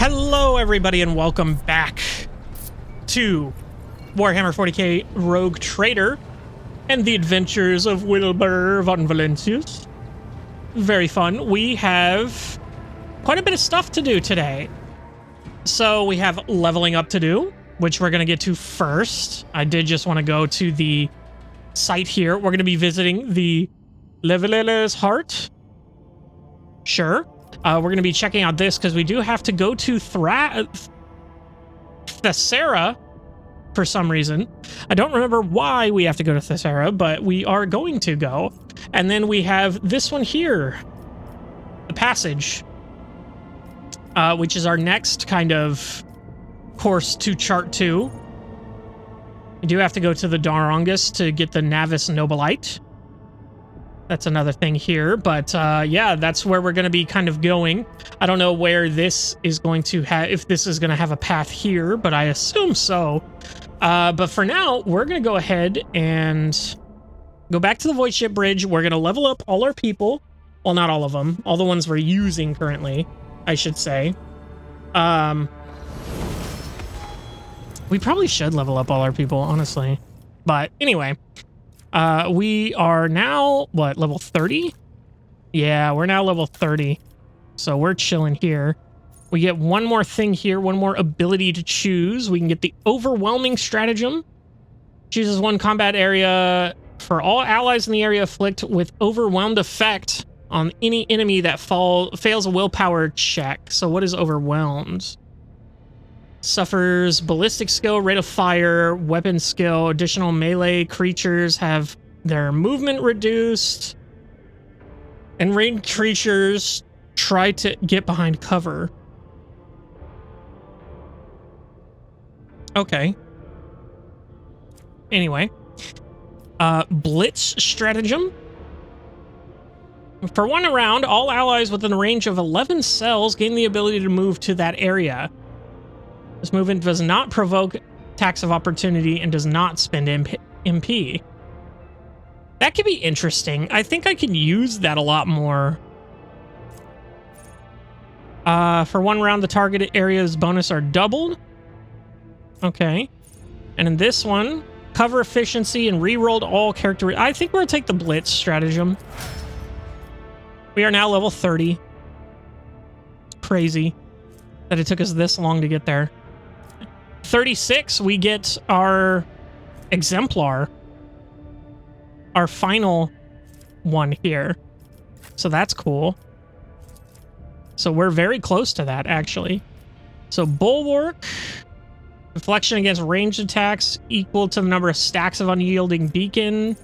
Hello everybody and welcome back to Warhammer 40K Rogue Trader and the Adventures of Wilbur von Valancius. Very fun. We have quite a bit of stuff to do today. So we have leveling up to do, which we're going to get to first. I did just want to go to the site here. We're going to be visiting the Leveller's Heart. Sure. We're going to be checking out this because we do have to go to Thassera for some reason. I don't remember why we have to go to Thassera, but we are going to go. And then we have this one here, the passage, which is our next kind of course to chart 2. We do have to go to the Darongus to get the Navis Nobilite. That's another thing here, but yeah, that's where we're going to be kind of going. I don't know where this is going to have, if this is going to have a path here, but I assume so. But for now, we're going to go ahead and go back to the Void Ship Bridge. We're going to level up all our people. Well, not all of them. All the ones we're using currently, I should say. We probably should level up all our people, honestly. But anyway. We are now, what, level 30? Yeah, we're now level 30. So we're chilling here. We get one more thing here, one more ability to choose. We can get the Overwhelming Stratagem. Chooses one combat area for all allies in the area afflict with overwhelmed effect on any enemy that fails a willpower check. So what is overwhelmed? Suffers ballistic skill, rate of fire, weapon skill. Additional melee creatures have their movement reduced. And ranged creatures try to get behind cover. Okay. Anyway. Blitz Stratagem. For one round, all allies within a range of 11 cells gain the ability to move to that area. This movement does not provoke attacks of opportunity and does not spend MP. That could be interesting. I think I can use that a lot more. For one round, the target area's bonus are doubled. Okay. And in this one, cover efficiency and rerolled all character... I think we're going to take the Blitz Stratagem. We are now level 30. Crazy that it took us this long to get there. 36, we get our exemplar, our final one here. So that's cool. So we're very close to that, actually. So Bulwark, deflection against ranged attacks equal to the number of stacks of unyielding beacon.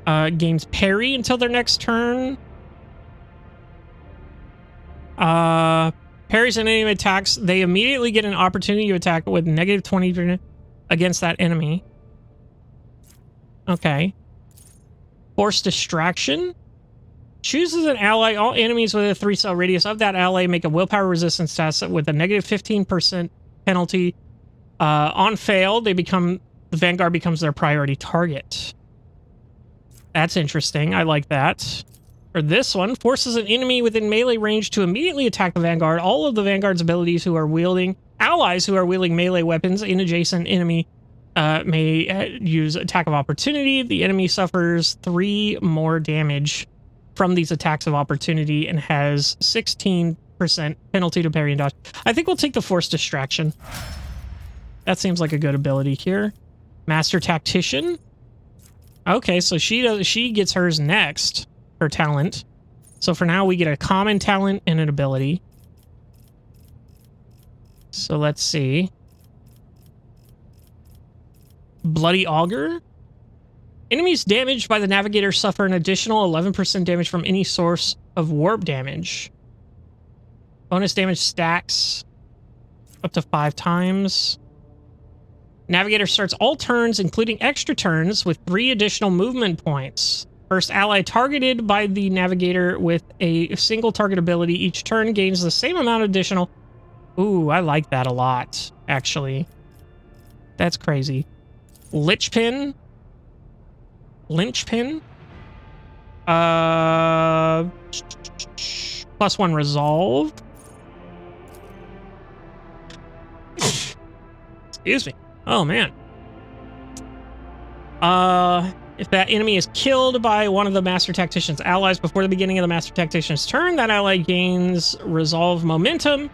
Gains parry until their next turn. Parries and enemy attacks, they immediately get an opportunity to attack with negative 20 against that enemy. Okay. Force Distraction. Chooses an ally. All enemies within a 3-cell radius of that ally make a willpower resistance test with a negative 15% penalty. On fail, the Vanguard becomes their priority target. That's interesting. I like that. For this one, forces an enemy within melee range to immediately attack the Vanguard. All of the Vanguard's abilities allies who are wielding melee weapons in adjacent enemy may use attack of opportunity. The enemy suffers 3 more damage from these attacks of opportunity and has 16% penalty to parry and dodge. I think we'll take the Force Distraction. That seems like a good ability here. Master Tactician. Okay, so she gets hers next. Her talent. So for now, we get a common talent and an ability. So let's see. Bloody Augur. Enemies damaged by the Navigator suffer an additional 11% damage from any source of warp damage. Bonus damage stacks up to 5 times. Navigator starts all turns, including extra turns, with 3 additional movement points. First ally targeted by the Navigator with a single target ability each turn gains the same amount of additional... Ooh, I like that a lot, actually. That's crazy. Linchpin. +1 resolve. Excuse me. Oh, man. If that enemy is killed by one of the Master Tactician's allies before the beginning of the Master Tactician's turn, that ally gains Resolve Momentum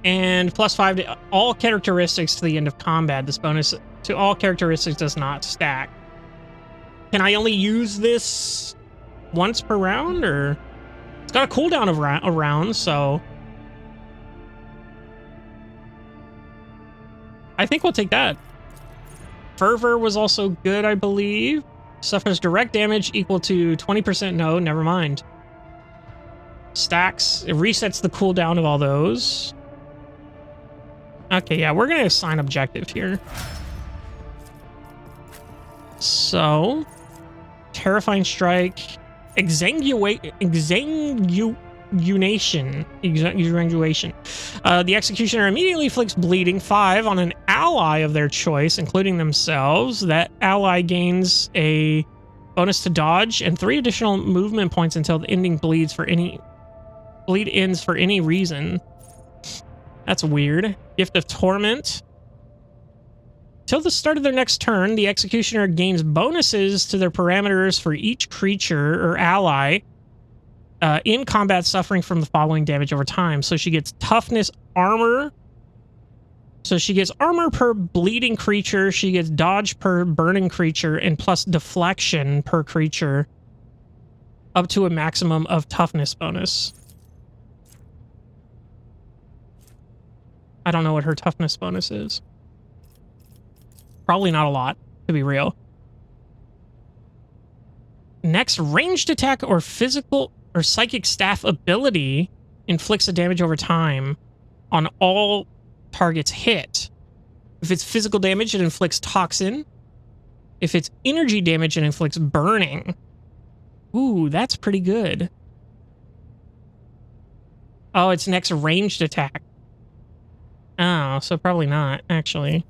and +5 to all characteristics to the end of combat. This bonus to all characteristics does not stack. Can I only use this once per round, or it's got a cooldown of a round, so I think we'll take that. Fervor was also good, I believe. Suffers direct damage equal to 20%. No, never mind. Stacks. It resets the cooldown of all those. Okay, yeah, we're going to assign objective here. So, Terrifying Strike. Exanguation. The Executioner immediately inflicts bleeding 5 on an ally of their choice, including themselves. That ally gains a bonus to dodge and 3 additional movement points until the ending bleed ends for any reason. That's weird. Gift of Torment. Till the start of their next turn, the Executioner gains bonuses to their parameters for each creature or ally in combat suffering from the following damage over time. So she gets toughness, armor. So she gets armor per bleeding creature. She gets dodge per burning creature and plus deflection per creature up to a maximum of toughness bonus. I don't know what her toughness bonus is. Probably not a lot, to be real. Next, ranged attack or physical or psychic staff ability inflicts a damage over time on all targets hit. If it's physical damage, it inflicts toxin. If it's energy damage, it inflicts burning. Ooh, that's pretty good. Oh, it's next ranged attack. Oh, so probably not, actually.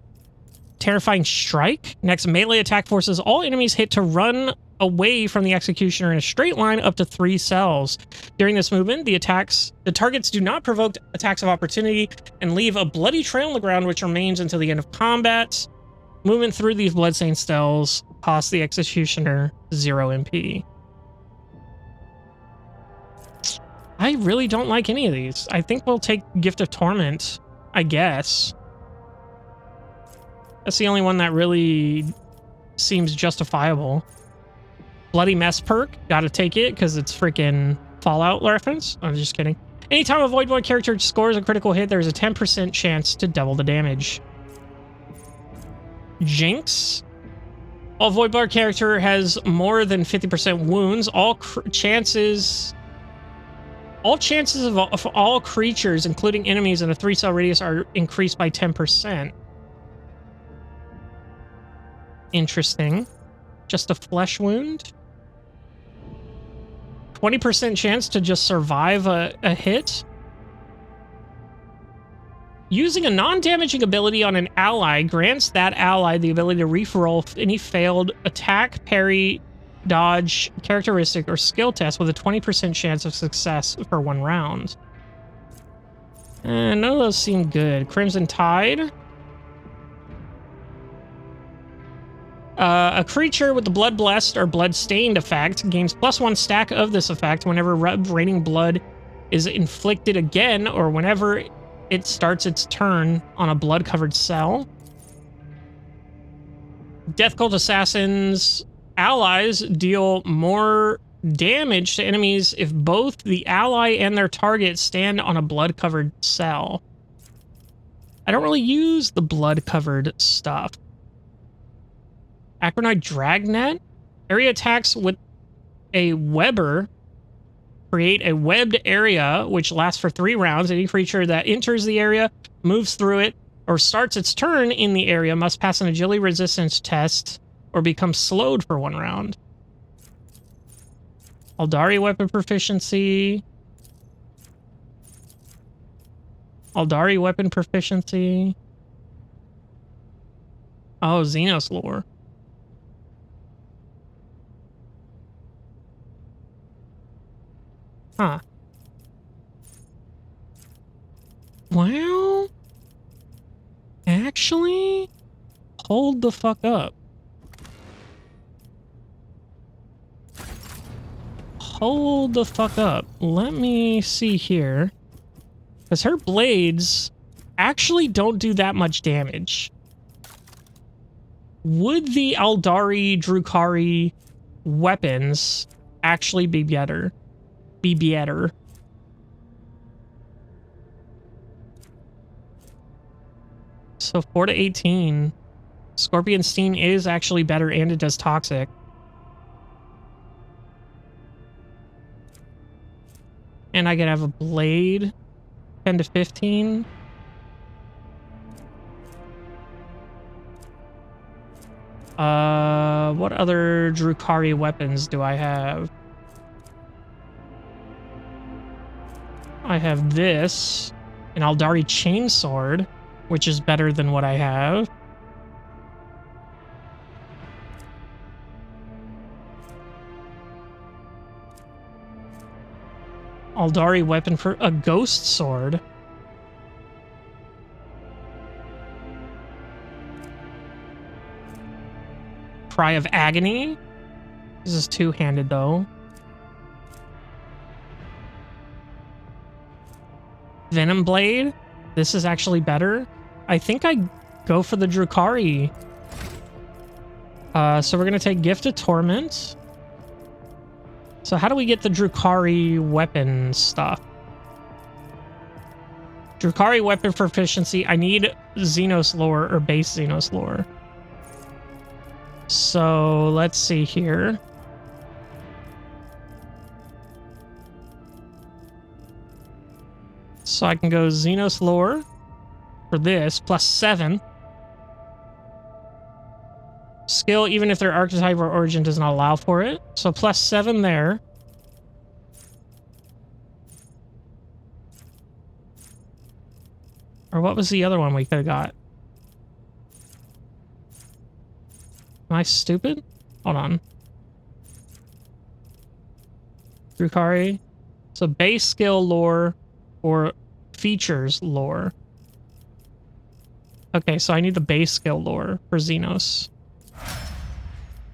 Terrifying Strike. Next melee attack forces all enemies hit to run away from the Executioner in a straight line up to 3 cells. During this movement, the targets do not provoke attacks of opportunity and leave a bloody trail on the ground which remains until the end of combat. Movement through these bloodstained cells costs the Executioner 0 MP. I really don't like any of these. I think we'll take Gift of Torment, I guess. That's the only one that really seems justifiable. Bloody Mess perk. Gotta take it because it's freaking Fallout reference. I'm just kidding. Anytime a Void Boy character scores a critical hit, there's a 10% chance to double the damage. Jinx. All Void Boy character has more than 50% wounds. All chances of all creatures, including enemies in a 3-cell radius, are increased by 10%. Interesting. Just a flesh wound. 20% chance to just survive a hit. Using a non-damaging ability on an ally grants that ally the ability to reroll any failed attack, parry, dodge, characteristic, or skill test with a 20% chance of success for 1 round. None of those seem good. Crimson Tide. A creature with the Blood Blessed or Blood Stained effect gains +1 stack of this effect whenever raining blood is inflicted again or whenever it starts its turn on a blood-covered cell. Death Cult Assassins allies deal more damage to enemies if both the ally and their target stand on a blood-covered cell. I don't really use the blood-covered stuff. Acronite Dragnet. Area attacks with a Webber create a webbed area which lasts for 3 rounds. Any creature that enters the area, moves through it, or starts its turn in the area must pass an agility resistance test or become slowed for 1 round. Aldari weapon proficiency. Aldari weapon proficiency. Oh, Xenos lore. Huh. Well, Actually, hold the fuck up. Hold the fuck up. Let me see here. Because her blades actually don't do that much damage. Would the Aldari Drukhari weapons actually be better? So 4 to 18. Scorpion Sting is actually better and it does toxic. And I could have a blade. 10 to 15. What other Drukhari weapons do I have? I have this, an Aldari Chainsword, which is better than what I have. Aldari weapon for a Ghost Sword. Cry of Agony. This is two-handed though. Venom Blade. This is actually better. I think I go for the Drukhari. So we're gonna take Gift of Torment. So how do we get the Drukhari weapon stuff? Drukhari weapon proficiency. I need Xenos lore or base Xenos lore. So let's see here. So I can go Xenos lore for this, +7. Skill, even if their archetype or origin does not allow for it. So +7 there. Or what was the other one we could have got? Am I stupid? Hold on. Drukhari. So base skill lore or features lore. Okay, so I need the base skill lore for Xenos.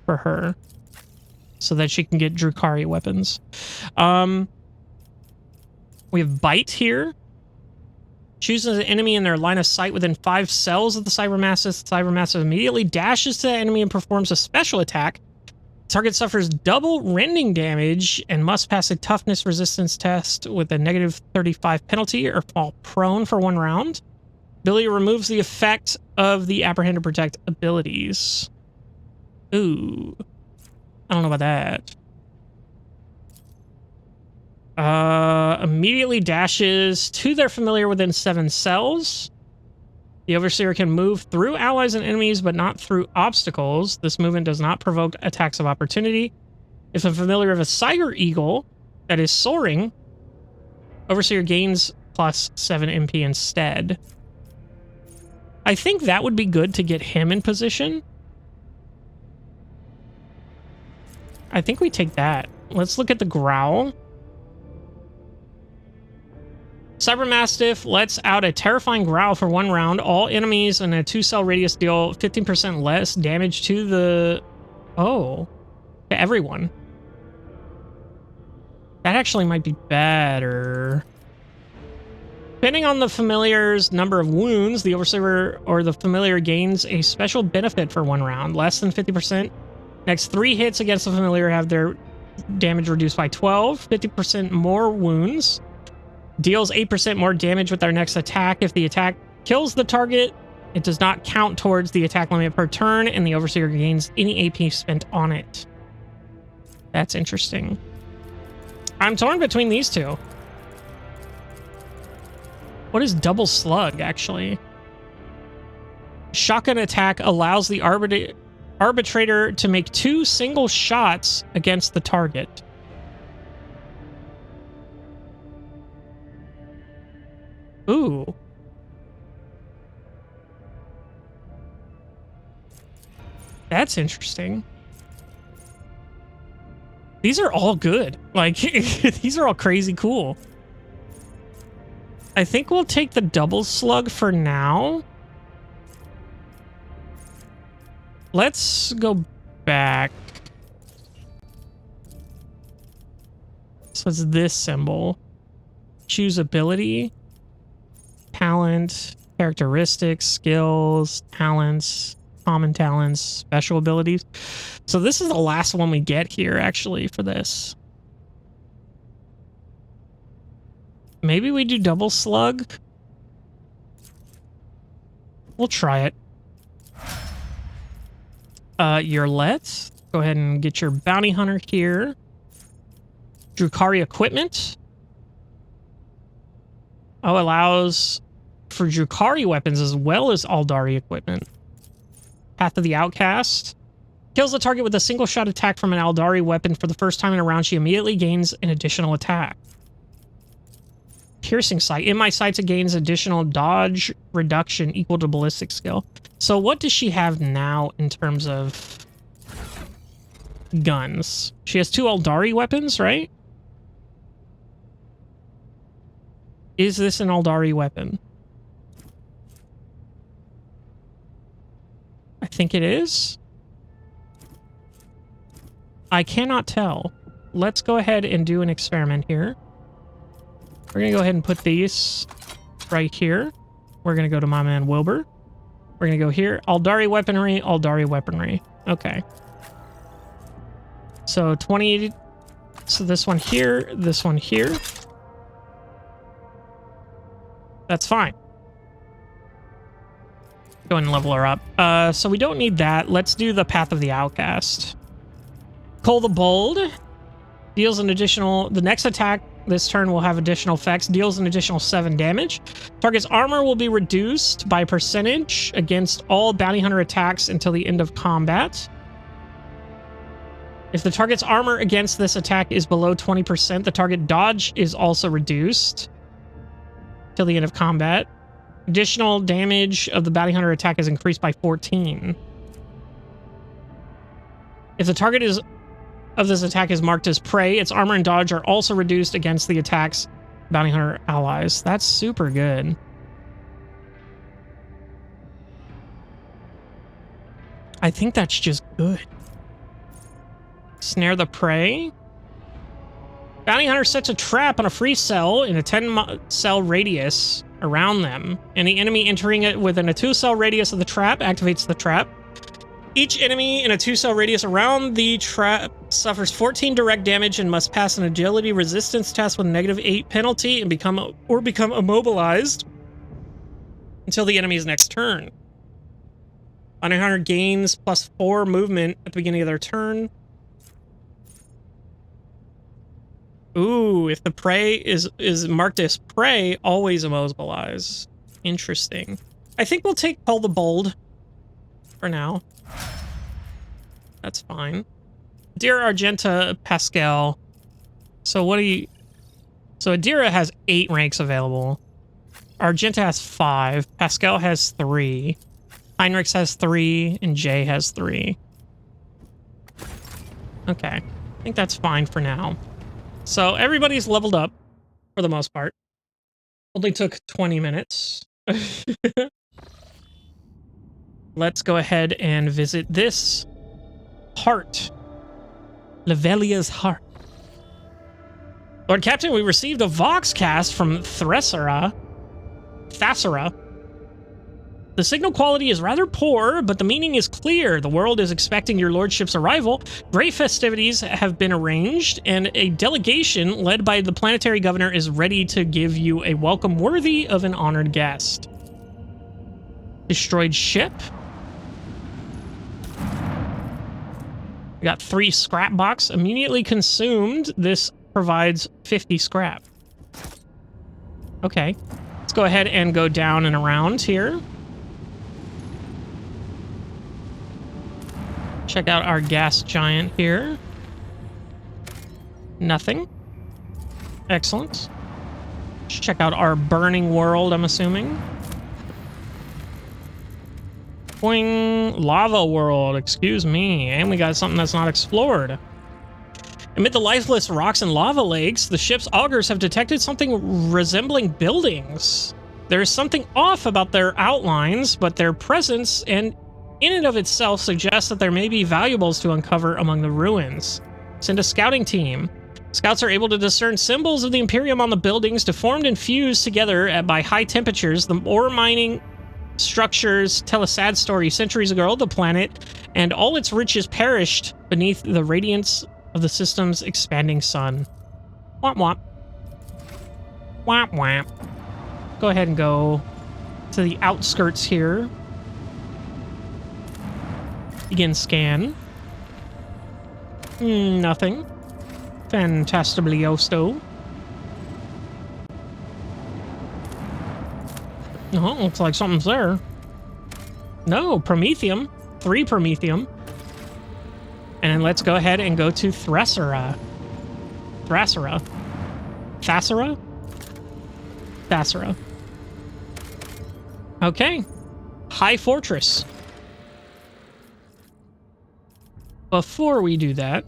For her. So that she can get Drukhari weapons. We have Bite here. Chooses an enemy in their line of sight within 5 cells of the Cybermassif. The Cybermassif immediately dashes to the enemy and performs a special attack. Target suffers double rending damage and must pass a toughness resistance test with a -35 penalty or fall prone for 1 round. Ability removes the effect of the Apprehend or Protect abilities. Ooh. I don't know about that. Immediately dashes to their familiar within 7 cells. The Overseer can move through allies and enemies, but not through obstacles. This movement does not provoke attacks of opportunity. If a familiar of a Siger Eagle that is soaring, Overseer gains +7 MP instead. I think that would be good to get him in position. I think we take that. Let's look at the Growl. Cybermastiff lets out a terrifying growl for 1 round. All enemies in a 2-cell radius deal 15% less damage to the... Oh. To everyone. That actually might be better. Depending on the familiar's number of wounds, the Overseer or the familiar gains a special benefit for 1 round. Less than 50%. Next 3 hits against the familiar have their damage reduced by 12. 50% more wounds. Deals 8% more damage with their next attack. If the attack kills the target, it does not count towards the attack limit per turn, and the Overseer gains any AP spent on it. That's interesting. I'm torn between these two. What is Double Slug, actually? Shotgun attack allows the arbitrator to make 2 single shots against the target. Ooh. That's interesting. These are all good. Like, these are all crazy cool. I think we'll take the Double Slug for now. Let's go back. So it's this symbol. Choose ability, talent, characteristics, skills, talents, common talents, special abilities. So this is the last one we get here, actually, for this. Maybe we do double slug. We'll try it. Let's go ahead and get your bounty hunter here. Drukhari equipment. Oh, allows for Drukhari weapons as well as Aldari equipment. Path of the Outcast. Kills the target with a single shot attack from an Aldari weapon. For the first time in a round, she immediately gains an additional attack. Piercing sight. In my sights, it gains additional dodge reduction equal to ballistic skill. So what does she have now in terms of guns? She has 2 Aldari weapons, right? Is this an Aldari weapon? I think it is. I cannot tell. Let's go ahead and do an experiment here. We're going to go ahead and put these right here. We're going to go to my man Wilbur. We're going to go here. Aldari weaponry, Aldari weaponry. Okay. So 20. So this one here, this one here. That's fine. Go ahead and level her up. So we don't need that. Let's do the Path of the Outcast. Cole the Bold deals an additional... The next attack this turn will have additional effects. Deals an additional 7 damage. Target's armor will be reduced by percentage against all bounty hunter attacks until the end of combat. If the target's armor against this attack is below 20%, the target dodge is also reduced till the end of combat. Additional damage of the bounty hunter attack is increased by 14. If the target of this attack is marked as prey, its armor and dodge are also reduced against the attack's bounty hunter allies. That's super good. I think that's just good. Snare the prey. Bounty hunter sets a trap on a free cell in a 10-cell radius around them. Any enemy entering it within a 2-cell radius of the trap activates the trap. Each enemy in a 2-cell radius around the trap suffers 14 direct damage and must pass an agility resistance test with a -8 penalty and become immobilized until the enemy's next turn. Bounty hunter gains +4 movement at the beginning of their turn. Ooh, if the prey is marked as prey, always immobilize. Interesting. I think we'll take Paul the Bold for now. That's fine. Dear Argenta Pascal. So what do you... So Adira has 8 ranks available. Argenta has 5. Pascal has 3. Heinrichs has 3. And Jay has 3. Okay. I think that's fine for now. So everybody's leveled up for the most part. Only took 20 minutes. Let's go ahead and visit this heart. Levelia's heart. Lord Captain, we received a Voxcast from Thassera. The signal quality is rather poor, but the meaning is clear. The world is expecting your lordship's arrival. Great festivities have been arranged, and a delegation led by the planetary governor is ready to give you a welcome worthy of an honored guest. Destroyed ship. We got 3 scrap box immediately consumed. This provides 50 scrap. Okay, let's go ahead and go down and around here. Check out our gas giant here. Nothing. Excellent. Let's check out our burning world, I'm assuming. Boing. Lava world, excuse me. And we got something that's not explored. Amid the lifeless rocks and lava lakes, the ship's augurs have detected something resembling buildings. There is something off about their outlines, but their presence and in and of itself suggests that there may be valuables to uncover among the ruins. Send a scouting team. Scouts are able to discern symbols of the Imperium on the buildings, deformed and fused together by high temperatures. The ore mining structures tell a sad story. Centuries ago, the planet and all its riches perished beneath the radiance of the system's expanding sun. Womp womp. Womp womp. Go ahead and go to the outskirts here. Begin scan. Nothing. Fantastibliosto. Oh, looks like something's there. No, Promethium. 3 Promethium. And then let's go ahead and go to Thassera. Thassera. Thassera? Thassera. Okay. High Fortress. Before we do that,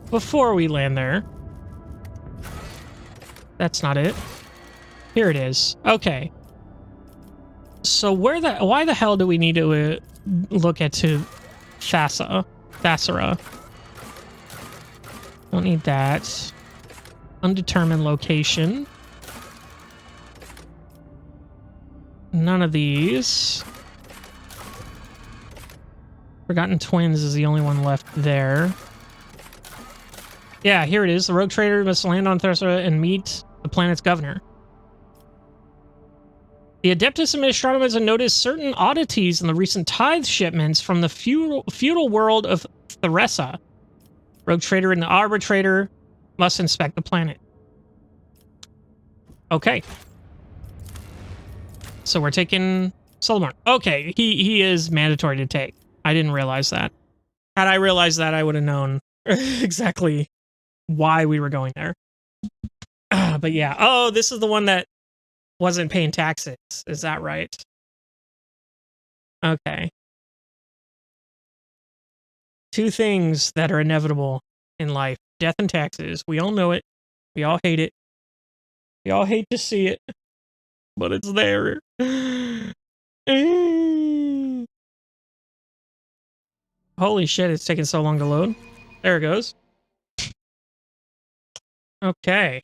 before we land there, that's not it. Here it is. Okay. So why the hell do we need to look at Thassera? Don't need that. Undetermined location. None of these. Forgotten Twins is the only one left there. Yeah, here it is. The rogue trader must land on Thassera and meet the planet's governor. The Adeptus Administratum has noticed certain oddities in the recent tithe shipments from the feudal world of Thassera. Rogue trader and the arbitrator must inspect the planet. Okay. So we're taking Solomon. Okay, he is mandatory to take. I didn't realize that. Had I realized that, I would have known exactly why we were going there. But yeah. Oh, this is the one that wasn't paying taxes. Is that right? Okay. 2 things that are inevitable in life. Death and taxes. We all know it. We all hate it. We all hate to see it. But it's there. Holy shit, it's taking so long to load. There it goes. Okay.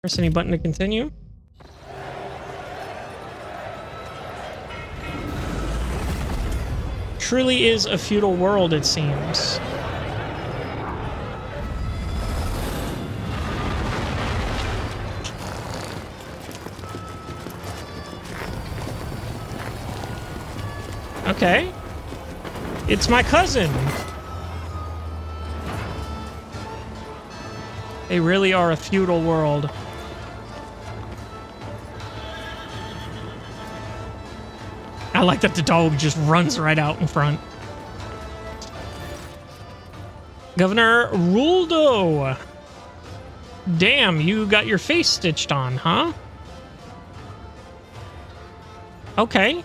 Press any button to continue. Truly is a feudal world, it seems. Okay. It's my cousin. They really are a feudal world. I like that the dog just runs right out in front. Governor Ruldo. Damn, you got your face stitched on, huh? Okay.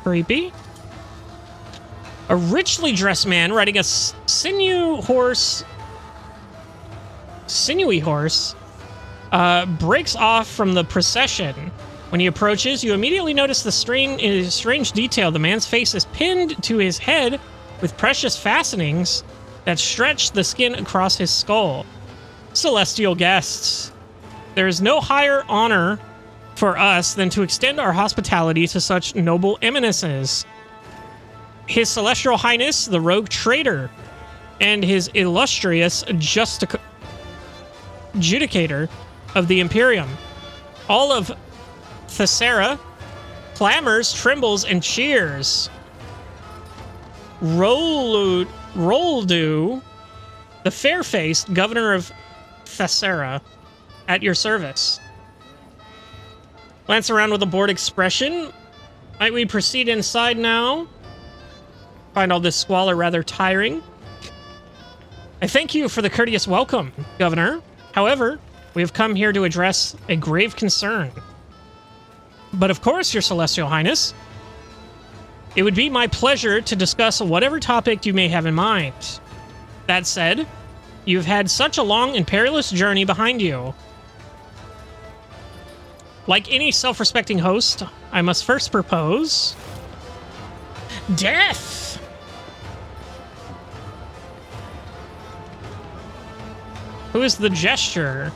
Creepy. A richly dressed man riding a sinewy horse breaks off from the procession. When he approaches, you immediately notice the strange detail. The man's face is pinned to his head with precious fastenings that stretch the skin across his skull. Celestial guests. There is no higher honor for us than to extend our hospitality to such noble eminences. His Celestial Highness, the Rogue Trader, and his illustrious Judicator of the Imperium. All of Thassera clamors, trembles, and cheers. Roldu, the fair-faced governor of Thassera, at your service. Glance around with a bored expression. Might we proceed inside now? Find all this squalor rather tiring. I thank you for the courteous welcome, Governor. However, we have come here to address a grave concern. But of course, Your Celestial Highness. It would be my pleasure to discuss whatever topic you may have in mind. That said, you've had such a long and perilous journey behind you. Like any self-respecting host, I must first propose death. Who is the gesture?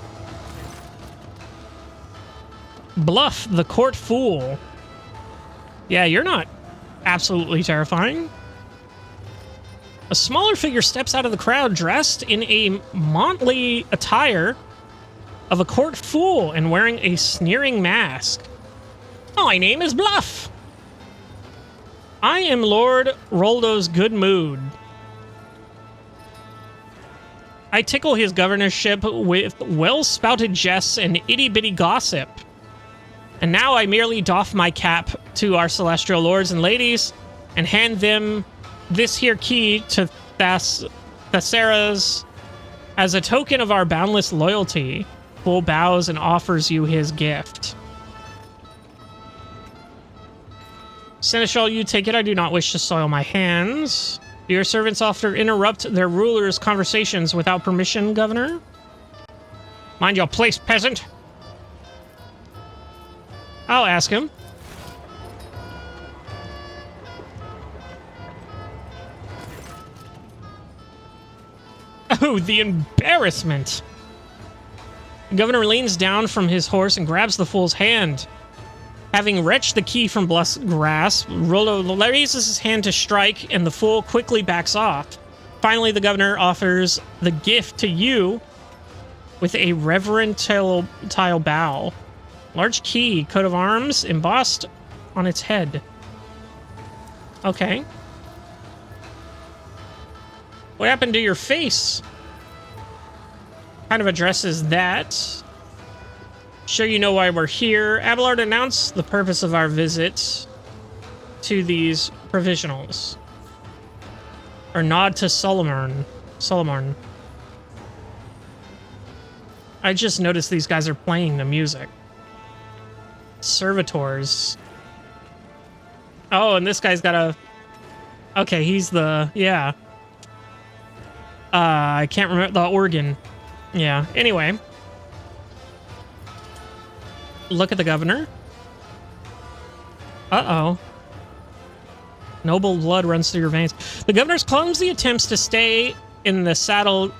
Bluff, the court fool. Yeah, you're not absolutely terrifying. A smaller figure steps out of the crowd dressed in a motley attire of a court fool and wearing a sneering mask. My name is Bluff. I am Lord Roldo's good mood. I tickle his governorship with well-spouted jests and itty-bitty gossip. And now I merely doff my cap to our celestial lords and ladies and hand them this here key to Thassera's as a token of our boundless loyalty. Fool bows and offers you his gift. Seneschal, you take it. I do not wish to soil my hands. Do your servants often interrupt their rulers' conversations without permission, Governor? Mind your place, peasant. I'll ask him. Oh, the embarrassment. The governor leans down from his horse and grabs the fool's hand. Having wrenched the key from Bluff's grasp, Rollo raises his hand to strike, and the fool quickly backs off. Finally, the governor offers the gift to you with a reverential bow. Large key, coat of arms, embossed on its head. Okay. What happened to your face? Kind of addresses that. Sure you know why we're here. Abelard announced the purpose of our visit to these provisionals. Or nod to Solomon. I just noticed these guys are playing the music. Servitors. Oh, and this guy's got a... Okay, he's the... Yeah. I can't remember the organ. Yeah, anyway. Look at the governor. Uh-oh. Noble blood runs through your veins. The governor's clumsy attempts to stay in the saddle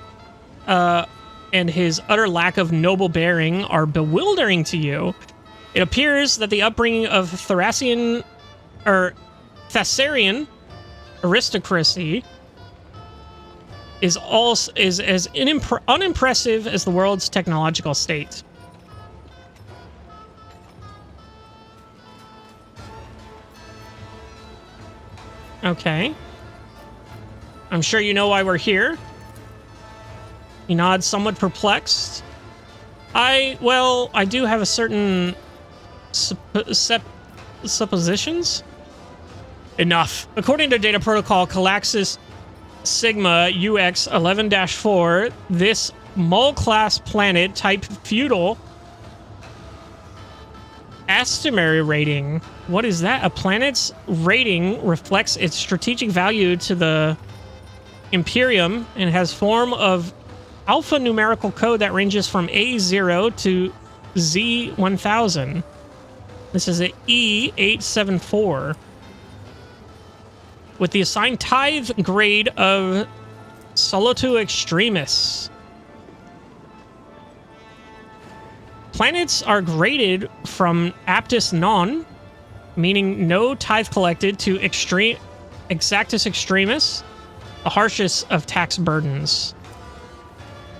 and his utter lack of noble bearing are bewildering to you. It appears that the upbringing of Thasserian aristocracy is as unimpressive as the world's technological state. Okay. I'm sure you know why we're here. He nods, somewhat perplexed. I do have a certain suppositions. Enough. According to data protocol Calaxis Sigma UX 11-4, this Mole-class planet type feudal estimary rating. What is that? A planet's rating reflects its strategic value to the Imperium and has form of alphanumerical code that ranges from A0 to Z1000. This is a E874. With the assigned tithe grade of Solotu Extremis. Planets are graded from aptus non, meaning no tithe collected, to exactus extremis, the harshest of tax burdens.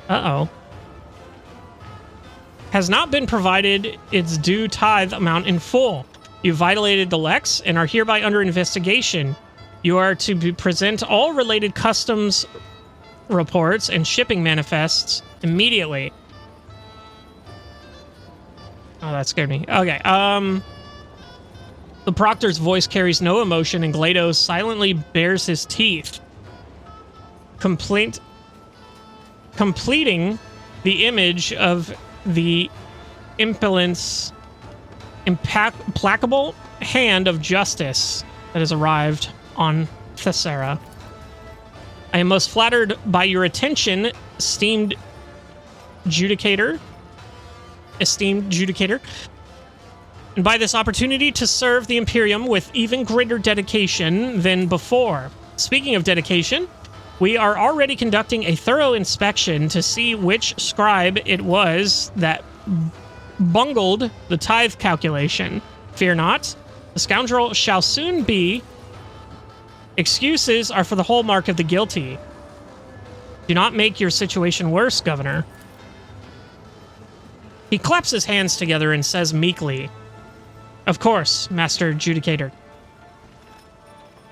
Uh-oh. Has not been provided its due tithe amount in full. You violated the Lex and are hereby under investigation. You are to present all related customs reports and shipping manifests immediately. Oh, that scared me. Okay, the proctor's voice carries no emotion, and GLaDOS silently bares his teeth. Completing the image of the implacable hand of justice that has arrived on Thassera. I am most flattered by your attention, esteemed judicator. and by this opportunity to serve the Imperium with even greater dedication than before. Speaking of dedication, we are already conducting a thorough inspection to see which scribe it was that bungled the tithe calculation. Fear not, the scoundrel shall soon be. Excuses are for the hallmark of the guilty. Do not make your situation worse, Governor. He claps his hands together and says meekly, "Of course, Master Adjudicator.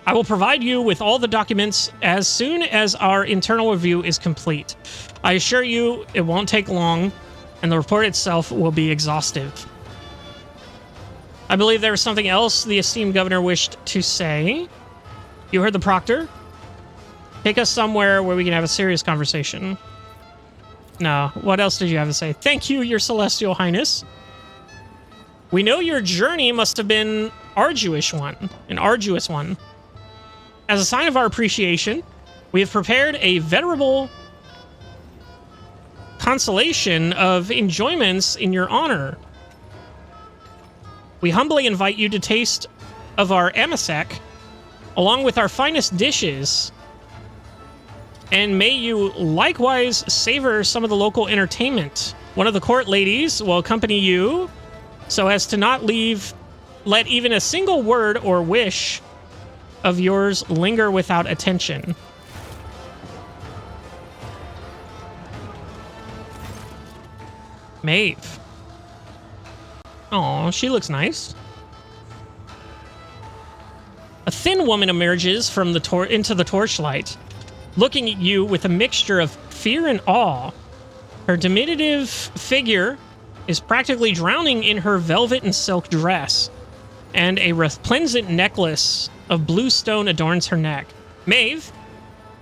I will provide you with all the documents as soon as our internal review is complete. I assure you it won't take long, and the report itself will be exhaustive." I believe there was something else the esteemed governor wished to say. You heard the proctor? Take us somewhere where we can have a serious conversation. No, what else did you have to say? Thank you, your celestial highness. We know your journey must have been an arduous one. As a sign of our appreciation, we have prepared a venerable consolation of enjoyments in your honor. We humbly invite you to taste of our amasek, along with our finest dishes, and may you likewise savor some of the local entertainment. One of the court ladies will accompany you so as to not let even a single word or wish of yours linger without attention. Maeve. Oh, she looks nice. A thin woman emerges from the into the torchlight, looking at you with a mixture of fear and awe. Her diminutive figure is practically drowning in her velvet and silk dress, and a resplendent necklace of blue stone adorns her neck. Maeve,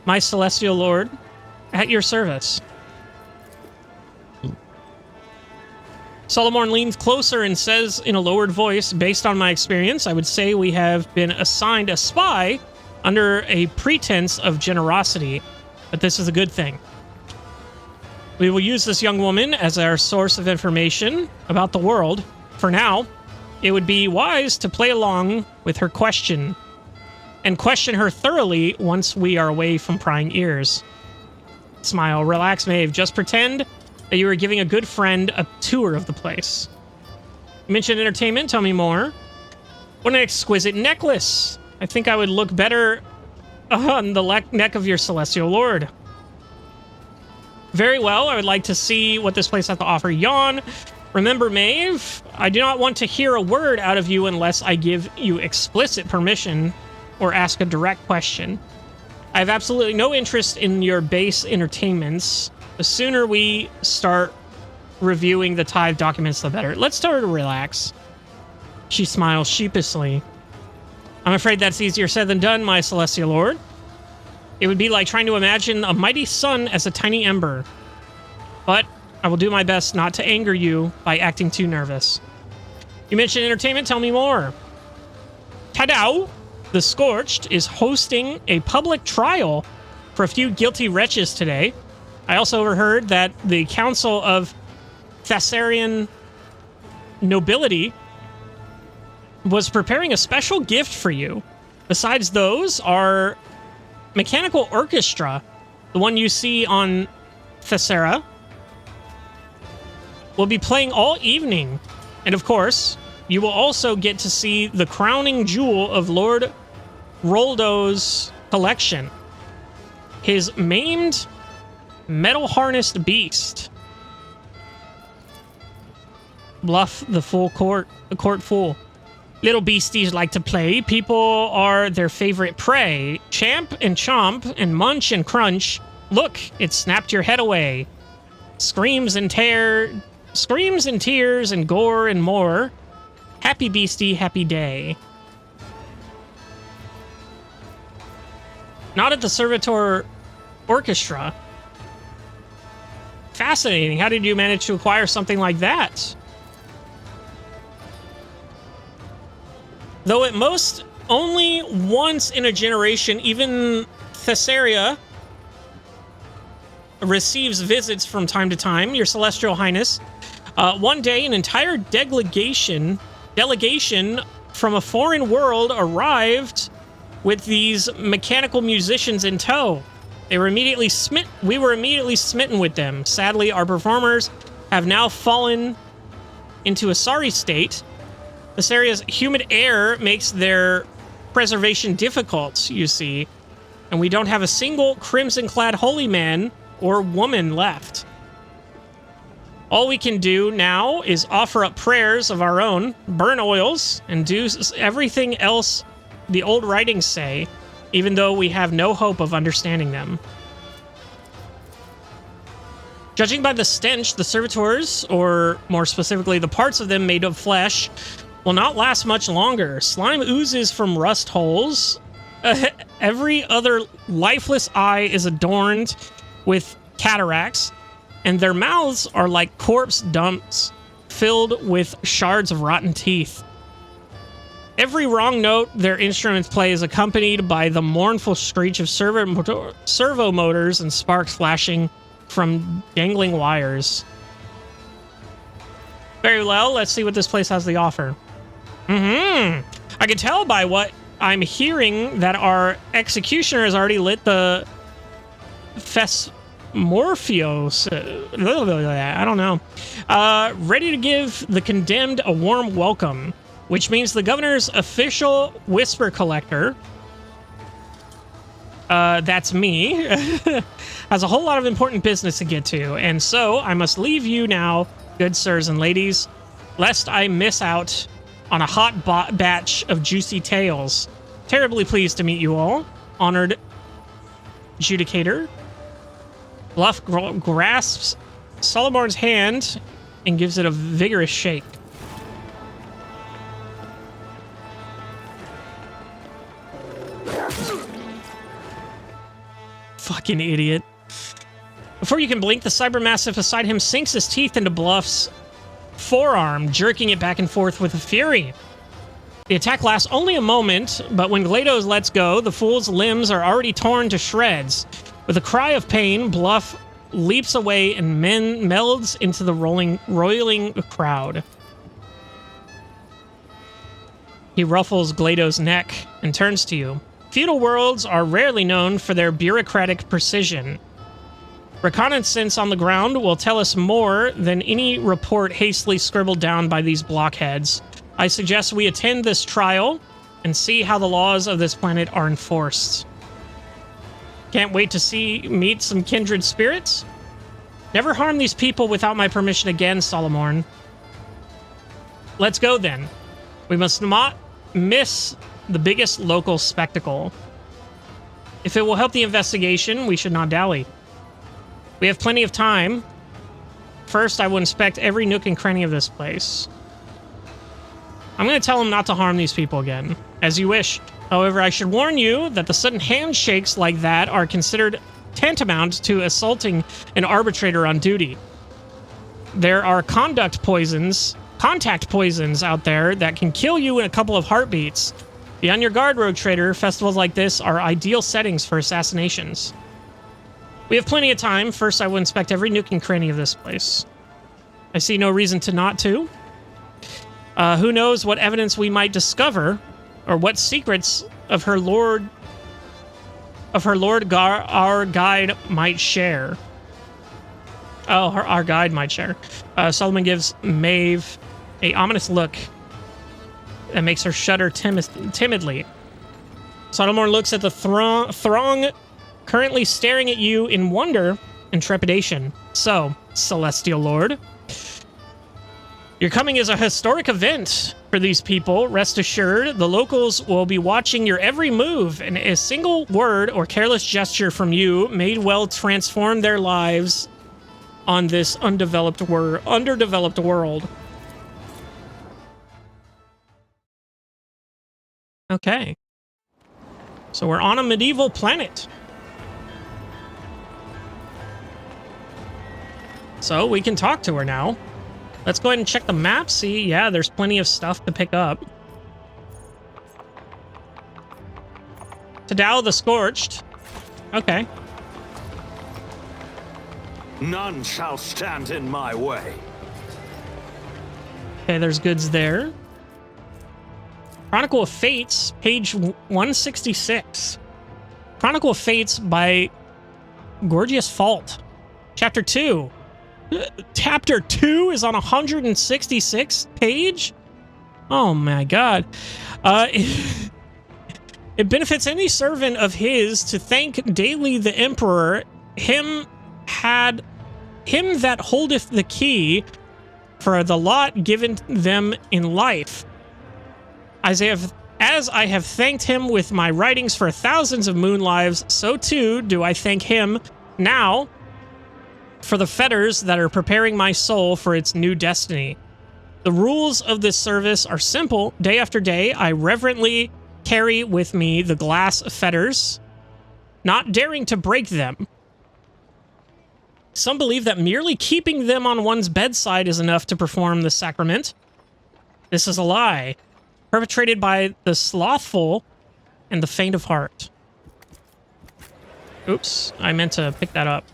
my celestial lord, at your service. Solomon leans closer and says in a lowered voice, based on my experience, I would say we have been assigned a spy under a pretense of generosity, but this is a good thing. We will use this young woman as our source of information about the world. For now, it would be wise to play along with her question and question her thoroughly once we are away from prying ears. Smile. Relax, Maeve. Just pretend that you are giving a good friend a tour of the place. You mentioned entertainment. Tell me more. What an exquisite necklace. I think I would look better on the neck of your celestial lord. Very well. I would like to see what this place has to offer. Yawn. Remember, Maeve, I do not want to hear a word out of you unless I give you explicit permission or ask a direct question. I have absolutely no interest in your base entertainments. The sooner we start reviewing the tithe documents, the better. Let's start to relax. She smiles sheepishly. I'm afraid that's easier said than done, my celestial lord. It would be like trying to imagine a mighty sun as a tiny ember. But I will do my best not to anger you by acting too nervous. You mentioned entertainment. Tell me more. Tadao, the Scorched, is hosting a public trial for a few guilty wretches today. I also overheard that the Council of Thasserian Nobility was preparing a special gift for you. Besides those, our mechanical orchestra, the one you see on Thassera, will be playing all evening. And of course, you will also get to see the crowning jewel of Lord Roldo's collection. His maimed, metal-harnessed beast. Bluff the court full. Little beasties like to play. People are their favorite prey. Champ and chomp and munch and crunch. Look, it snapped your head away. Screams and tears and gore and more. Happy beastie, happy day. Not at the Servitor Orchestra. Fascinating. How did you manage to acquire something like that? Though at most only once in a generation, even Thassera receives visits from time to time, your celestial highness. One day, an entire delegation delegation from a foreign world arrived with these mechanical musicians in tow. They were immediately we were immediately smitten with them. Sadly, our performers have now fallen into a sorry state. This area's humid air makes their preservation difficult, you see, and we don't have a single crimson-clad holy man or woman left. All we can do now is offer up prayers of our own, burn oils, and do everything else the old writings say, even though we have no hope of understanding them. Judging by the stench, the servitors, or more specifically the parts of them made of flesh, will not last much longer. Slime oozes from rust holes. Every other lifeless eye is adorned with cataracts, and their mouths are like corpse dumps filled with shards of rotten teeth. Every wrong note their instruments play is accompanied by the mournful screech of servo motors and sparks flashing from dangling wires. Very well, let's see what this place has to offer. I can tell by what I'm hearing that our executioner has already lit the Morpheus, I don't know, ready to give the condemned a warm welcome, which means the governor's official whisper collector, that's me, has a whole lot of important business to get to, and so I must leave you now, good sirs and ladies, lest I miss out on a hot batch of juicy tales. Terribly pleased to meet you all, honored adjudicator. Bluff grasps Solomor's hand and gives it a vigorous shake. Fucking idiot. Before you can blink, the cybermassive beside him sinks his teeth into Bluff's forearm, jerking it back and forth with fury. The attack lasts only a moment, but when GLaDOS lets go, the fool's limbs are already torn to shreds. With a cry of pain, Bluff leaps away and melds into the roiling crowd. He ruffles GLaDOS' neck and turns to you. Feudal worlds are rarely known for their bureaucratic precision. Reconnaissance on the ground will tell us more than any report hastily scribbled down by these blockheads. I suggest we attend this trial and see how the laws of this planet are enforced. Can't wait to meet some kindred spirits. Never harm these people without my permission again, Solomon. Let's go then. We must not miss the biggest local spectacle. If it will help the investigation, we should not dally. We have plenty of time. First, I will inspect every nook and cranny of this place. I'm going to tell him not to harm these people again. As you wish. However, I should warn you that the sudden handshakes like that are considered tantamount to assaulting an arbitrator on duty. There are contact poisons out there that can kill you in a couple of heartbeats. Be on your guard, Rogue Trader. Festivals like this are ideal settings for assassinations. We have plenty of time. First, I will inspect every nook and cranny of this place. I see no reason to not to. Who knows what evidence we might discover, or what secrets of her lord, our guide might share. Oh, our guide might share. Solomon gives Maeve a ominous look that makes her shudder timidly. Solomon looks at the throng currently staring at you in wonder and trepidation. So, Celestial Lord, your coming is a historic event for these people. Rest assured, the locals will be watching your every move, and a single word or careless gesture from you may well transform their lives on this underdeveloped world. Okay. So we're on a medieval planet. So we can talk to her now. Let's go ahead and check the map. See, yeah, there's plenty of stuff to pick up. Tadao the Scorched. Okay. None shall stand in my way. Okay, there's goods there. Chronicle of Fates, page 166. Chronicle of Fates by Gorgias Fault. Chapter 2. Chapter 2 is on 166th page? Oh my god. It benefits any servant of his to thank daily the Emperor, him that holdeth the key, for the lot given them in life. As I have thanked him with my writings for thousands of moon lives, so too do I thank him now for the fetters that are preparing my soul for its new destiny. The rules of this service are simple. Day after day, I reverently carry with me the glass fetters, not daring to break them. Some believe that merely keeping them on one's bedside is enough to perform the sacrament. This is a lie, perpetrated by the slothful and the faint of heart. Oops, I meant to pick that up.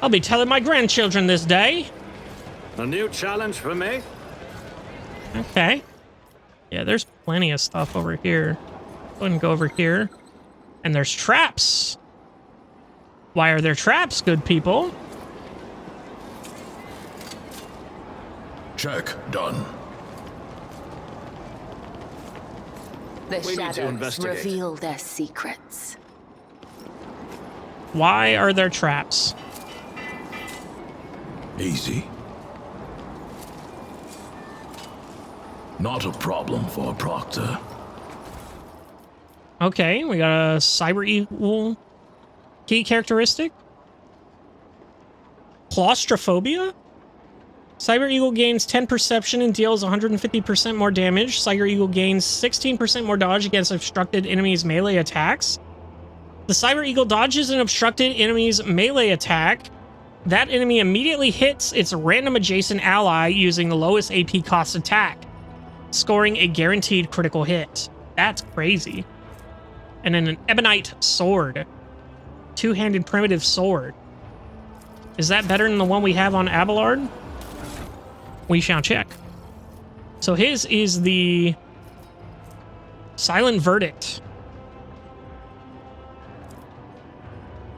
I'll be telling my grandchildren this day. A new challenge for me? Okay. Yeah, there's plenty of stuff over here. Go ahead and go over here. And there's traps. Why are there traps, good people? Check done. The We need to shadows investigate. reveal their secrets. Why are there traps? Easy. Not a problem for a proctor. Okay, we got a cyber eagle key characteristic. Claustrophobia? Cyber Eagle gains 10 perception and deals 150% more damage. Cyber Eagle gains 16% more dodge against obstructed enemies' melee attacks. The Cyber Eagle dodges an obstructed enemy's melee attack. That enemy immediately hits its random adjacent ally using the lowest AP cost attack, scoring a guaranteed critical hit. That's crazy. And then an Ebonite sword. Two-handed primitive sword. Is that better than the one we have on Abelard? We shall check. So his is the Silent Verdict.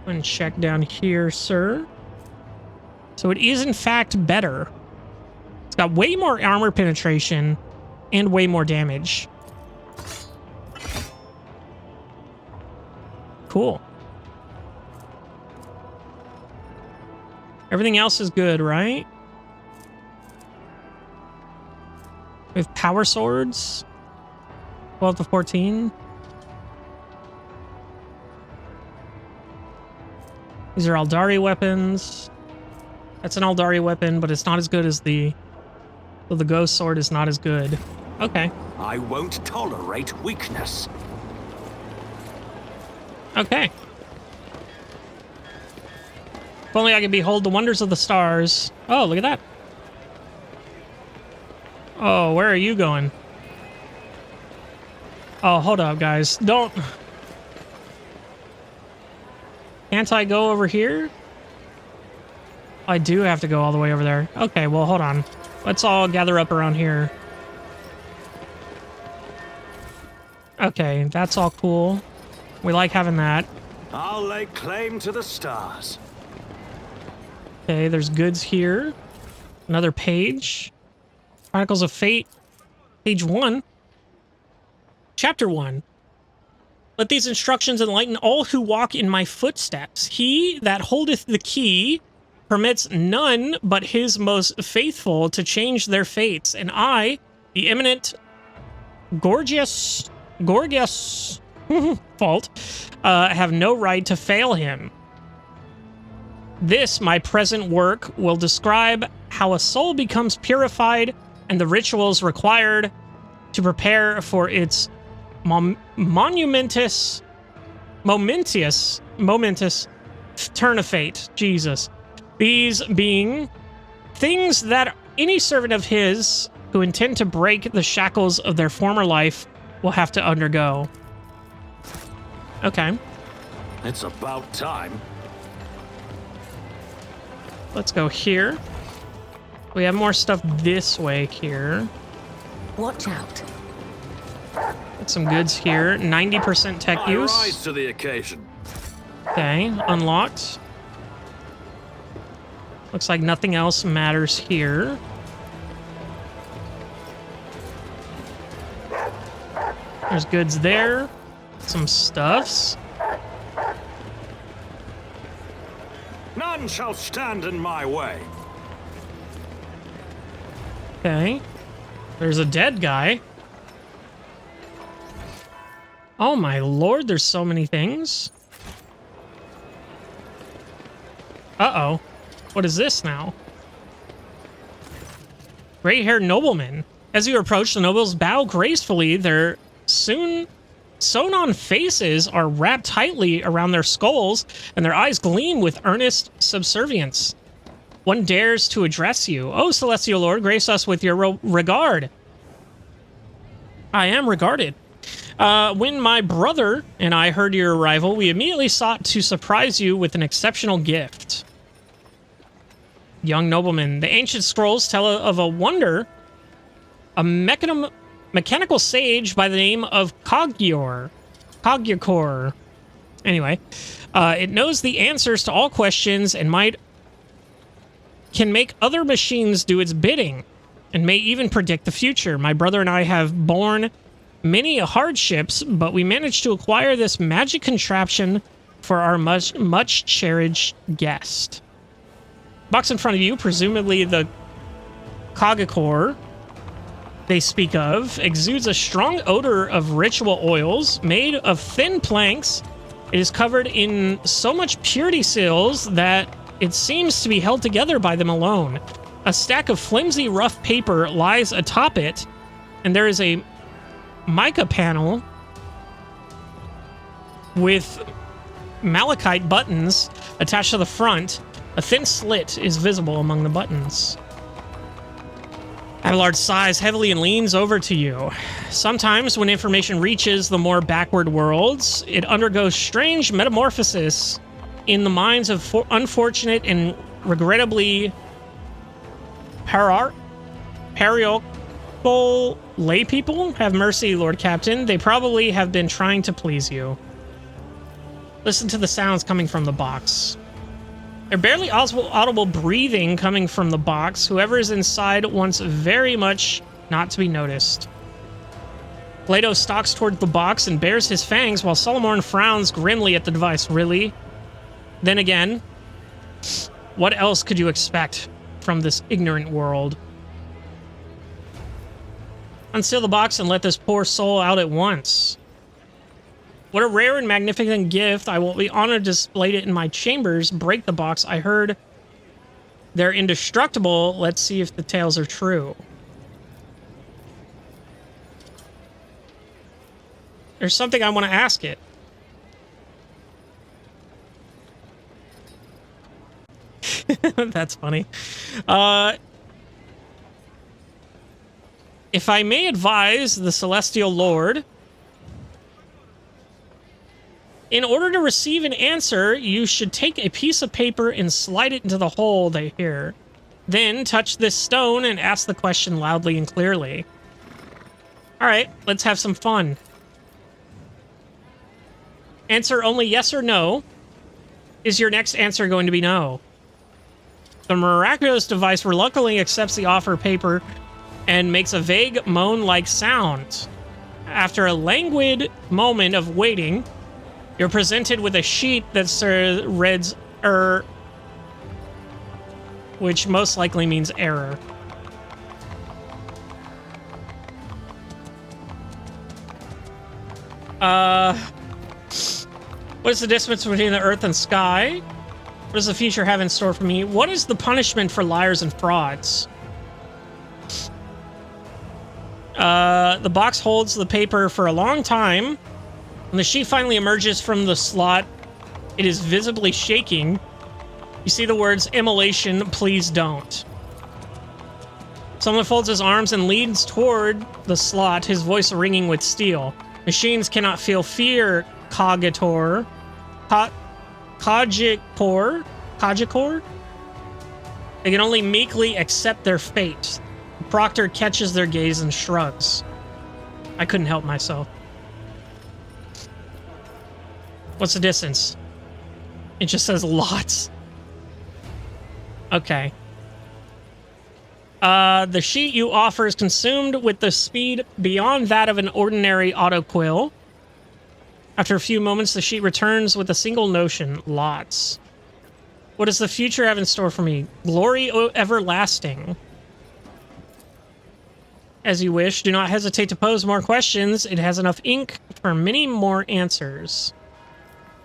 And check down here, sir. So it is in fact better. It's got way more armor penetration and way more damage. Cool. Everything else is good, right? We have power swords. 12 to 14. These are Aldari weapons. That's an Aldari weapon, but it's not as good as the... So the ghost sword is not as good. Okay. I won't tolerate weakness. Okay. If only I could behold the wonders of the stars. Oh, look at that. Oh, where are you going? Oh, hold up, guys. Don't... Can't I go over here? I do have to go all the way over there. Okay, well, hold on. Let's all gather up around here. Okay, that's all cool. We like having that. I'll lay claim to the stars. Okay, there's goods here. Another page. Chronicles of Fate. Page 1. Chapter 1. Let these instructions enlighten all who walk in my footsteps. He that holdeth the key permits none but his most faithful to change their fates. And I, the eminent Gorgias Fault, have no right to fail him. This, my present work, will describe how a soul becomes purified and the rituals required to prepare for its momentous turn of fate. Jesus. These being things that any servant of his who intend to break the shackles of their former life will have to undergo. Okay. It's about time. Let's go here. We have more stuff this way here. Watch out. Got some goods here. 90% tech I use. rise to the occasion. Okay, unlocked. Looks like nothing else matters here. There's goods there. Some stuffs. None shall stand in my way. Okay. There's a dead guy. Oh my lord, there's so many things. Uh-oh. What is this now? Gray-haired nobleman. As you approach, the nobles bow gracefully. Their sewn-on faces are wrapped tightly around their skulls, and their eyes gleam with earnest subservience. One dares to address you. Oh, Celestial Lord, grace us with your regard. I am regarded. When my brother and I heard your arrival, we immediately sought to surprise you with an exceptional gift. Young nobleman, the ancient scrolls tell of a wonder, a mechanical sage by the name of Cogior. Anyway, it knows the answers to all questions and can make other machines do its bidding, and may even predict the future. My brother and I have borne many hardships, but we managed to acquire this magic contraption for our much cherished guest. Box in front of you, presumably the Cogicor they speak of, exudes a strong odor of ritual oils made of thin planks. It is covered in so much purity seals that it seems to be held together by them alone. A stack of flimsy, rough paper lies atop it, and there is a mica panel with malachite buttons attached to the front. A thin slit is visible among the buttons. Abelard sighs heavily and leans over to you. Sometimes when information reaches the more backward worlds, it undergoes strange metamorphosis in the minds of unfortunate and regrettably parochial lay people. Have mercy, Lord Captain. They probably have been trying to please you. Listen to the sounds coming from the box. They're barely audible breathing coming from the box. Whoever is inside wants very much not to be noticed. Plato stalks toward the box and bares his fangs while Solomon frowns grimly at the device. Really? Then again, what else could you expect from this ignorant world? Unseal the box and let this poor soul out at once. What a rare and magnificent gift. I will be honored to display it in my chambers. Break the box. I heard they're indestructible. Let's see if the tales are true. There's something I want to ask it. That's funny. If I may advise the Celestial Lord, in order to receive an answer, you should take a piece of paper and slide it into the hole they hear. Then touch this stone and ask the question loudly and clearly. All right, let's have some fun. Answer only yes or no. Is your next answer going to be no? The miraculous device reluctantly accepts the offer of paper and makes a vague moan-like sound. After a languid moment of waiting, you're presented with a sheet that reads which most likely means error. What is the distance between the earth and sky? What does the future have in store for me? What is the punishment for liars and frauds? The box holds the paper for a long time. When the sheet finally emerges from the slot, it is visibly shaking. You see the words, "Immolation, please don't." Someone folds his arms and leans toward the slot, his voice ringing with steel. Machines cannot feel fear, Cogicor. Cogicor? They can only meekly accept their fate. Proctor catches their gaze and shrugs. I couldn't help myself. What's the distance? It just says lots. Okay. The sheet you offer is consumed with the speed beyond that of an ordinary autoquill. After a few moments, the sheet returns with a single notion: lots. What does the future have in store for me? Glory everlasting. As you wish, do not hesitate to pose more questions. It has enough ink for many more answers.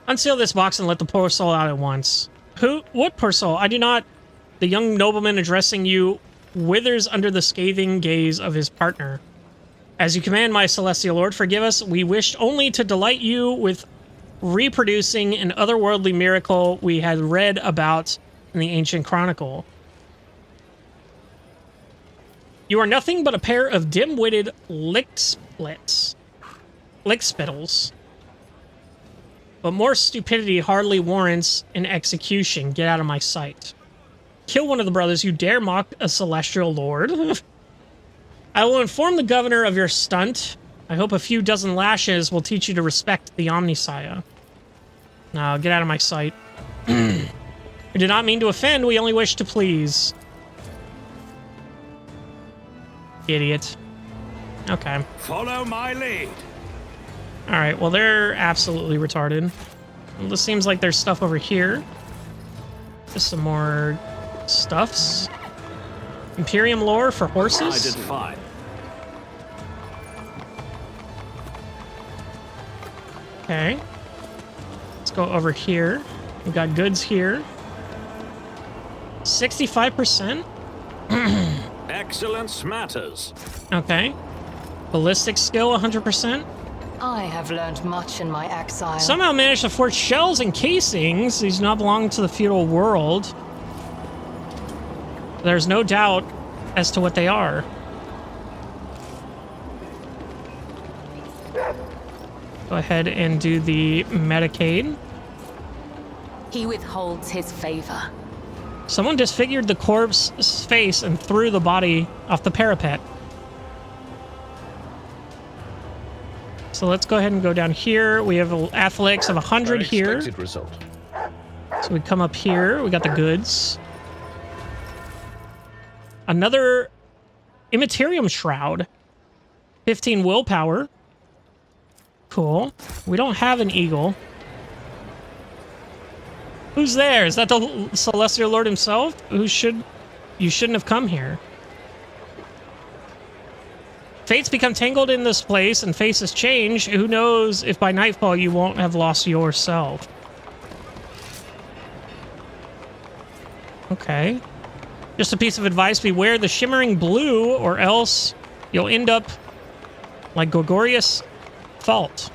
Unseal this box and let the poor soul out at once. Who? What poor soul? I do not... The young nobleman addressing you withers under the scathing gaze of his partner. As you command, my celestial lord, forgive us. We wished only to delight you with reproducing an otherworldly miracle we had read about in the ancient chronicle. You are nothing but a pair of dim-witted lickspittles. But more stupidity hardly warrants an execution. Get out of my sight. Kill one of the brothers you dare mock a celestial lord. I will inform the governor of your stunt. I hope a few dozen lashes will teach you to respect the Omniscience. Now, get out of my sight. We did not mean to offend, we only wish to please. Idiot. Okay. Follow my lead. Alright, well, they're absolutely retarded. Well, this seems like there's stuff over here. Just some more stuffs. Imperium lore for horses? I did fine. Okay. Let's go over here. We've got goods here. 65%? Excellence matters. Okay. Ballistic skill, 100%. I have learned much in my exile. Somehow managed to forge shells and casings. These do not belong to the feudal world. There's no doubt as to what they are. Go ahead and do the Medicaid. He withholds his favor. Someone disfigured the corpse's face and threw the body off the parapet. So let's go ahead and go down here. We have athletics of 100 here. Result. So we come up here. We got the goods. Another Immaterium Shroud. 15 willpower. Cool. We don't have an eagle. Who's there? Is that the Celestial Lord himself? You shouldn't have come here. Fates become tangled in this place and faces change. Who knows if by nightfall you won't have lost yourself. Okay. Just a piece of advice, beware the shimmering blue or else you'll end up like Gregorius Fault.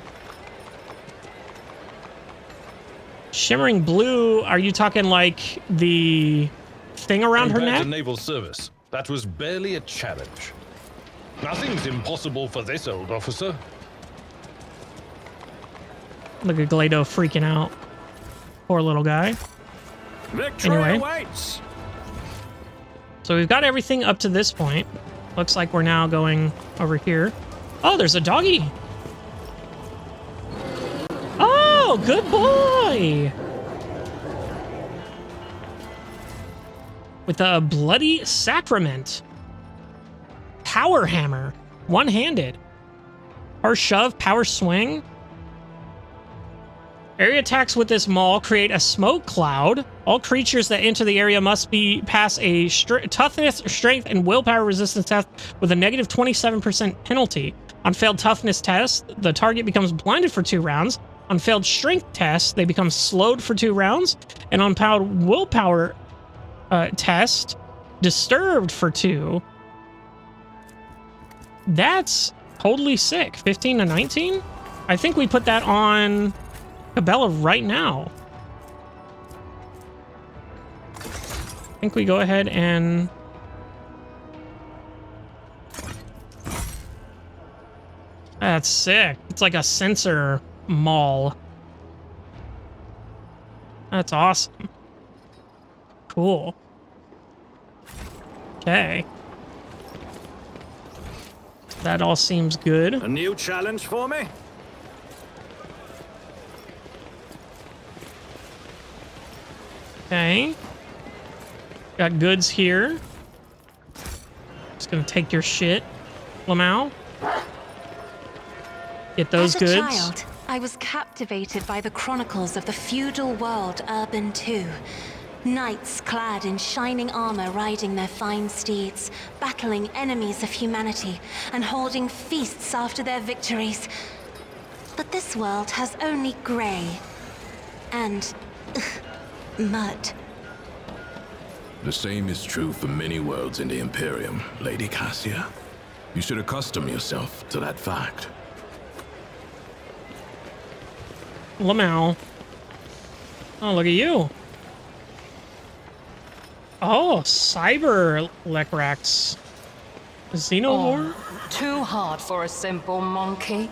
Shimmering blue, are you talking like the thing around her Compared neck? to naval service, that was barely a challenge. Nothing's impossible for this old officer. Look at Glado freaking out. Poor little guy. Victory Anyway. awaits. So we've got everything up to this point. Looks like we're now going over here. Oh, there's a doggy. Oh, good boy. With a bloody sacrament. Power hammer. One-handed. Power shove, power swing. Area attacks with this maul create a smoke cloud. All creatures that enter the area must pass a toughness, strength, and willpower resistance test with a negative 27% penalty. On failed toughness test, the target becomes blinded for 2 rounds. On failed strength test, they become slowed for 2 rounds. And on failed willpower test, disturbed for 2. That's totally sick. 15 to 19? I think we put that on Cabela right now. I think we go ahead and... That's sick. It's like a sensor maul. That's awesome. Cool. Okay. That all seems good. A new challenge for me? Okay. Got goods here. Just gonna take your shit, Lamau. Get those As a goods. child, I was captivated by the chronicles of the feudal world Urban II. Knights clad in shining armor riding their fine steeds, battling enemies of humanity, and holding feasts after their victories. But this world has only gray and mud. The same is true for many worlds in the Imperium, Lady Cassia. You should accustom yourself to that fact. Lamau. Oh, look at you. Oh, Cyber Lecrax. Xenomorph? Too hard for a simple monkey.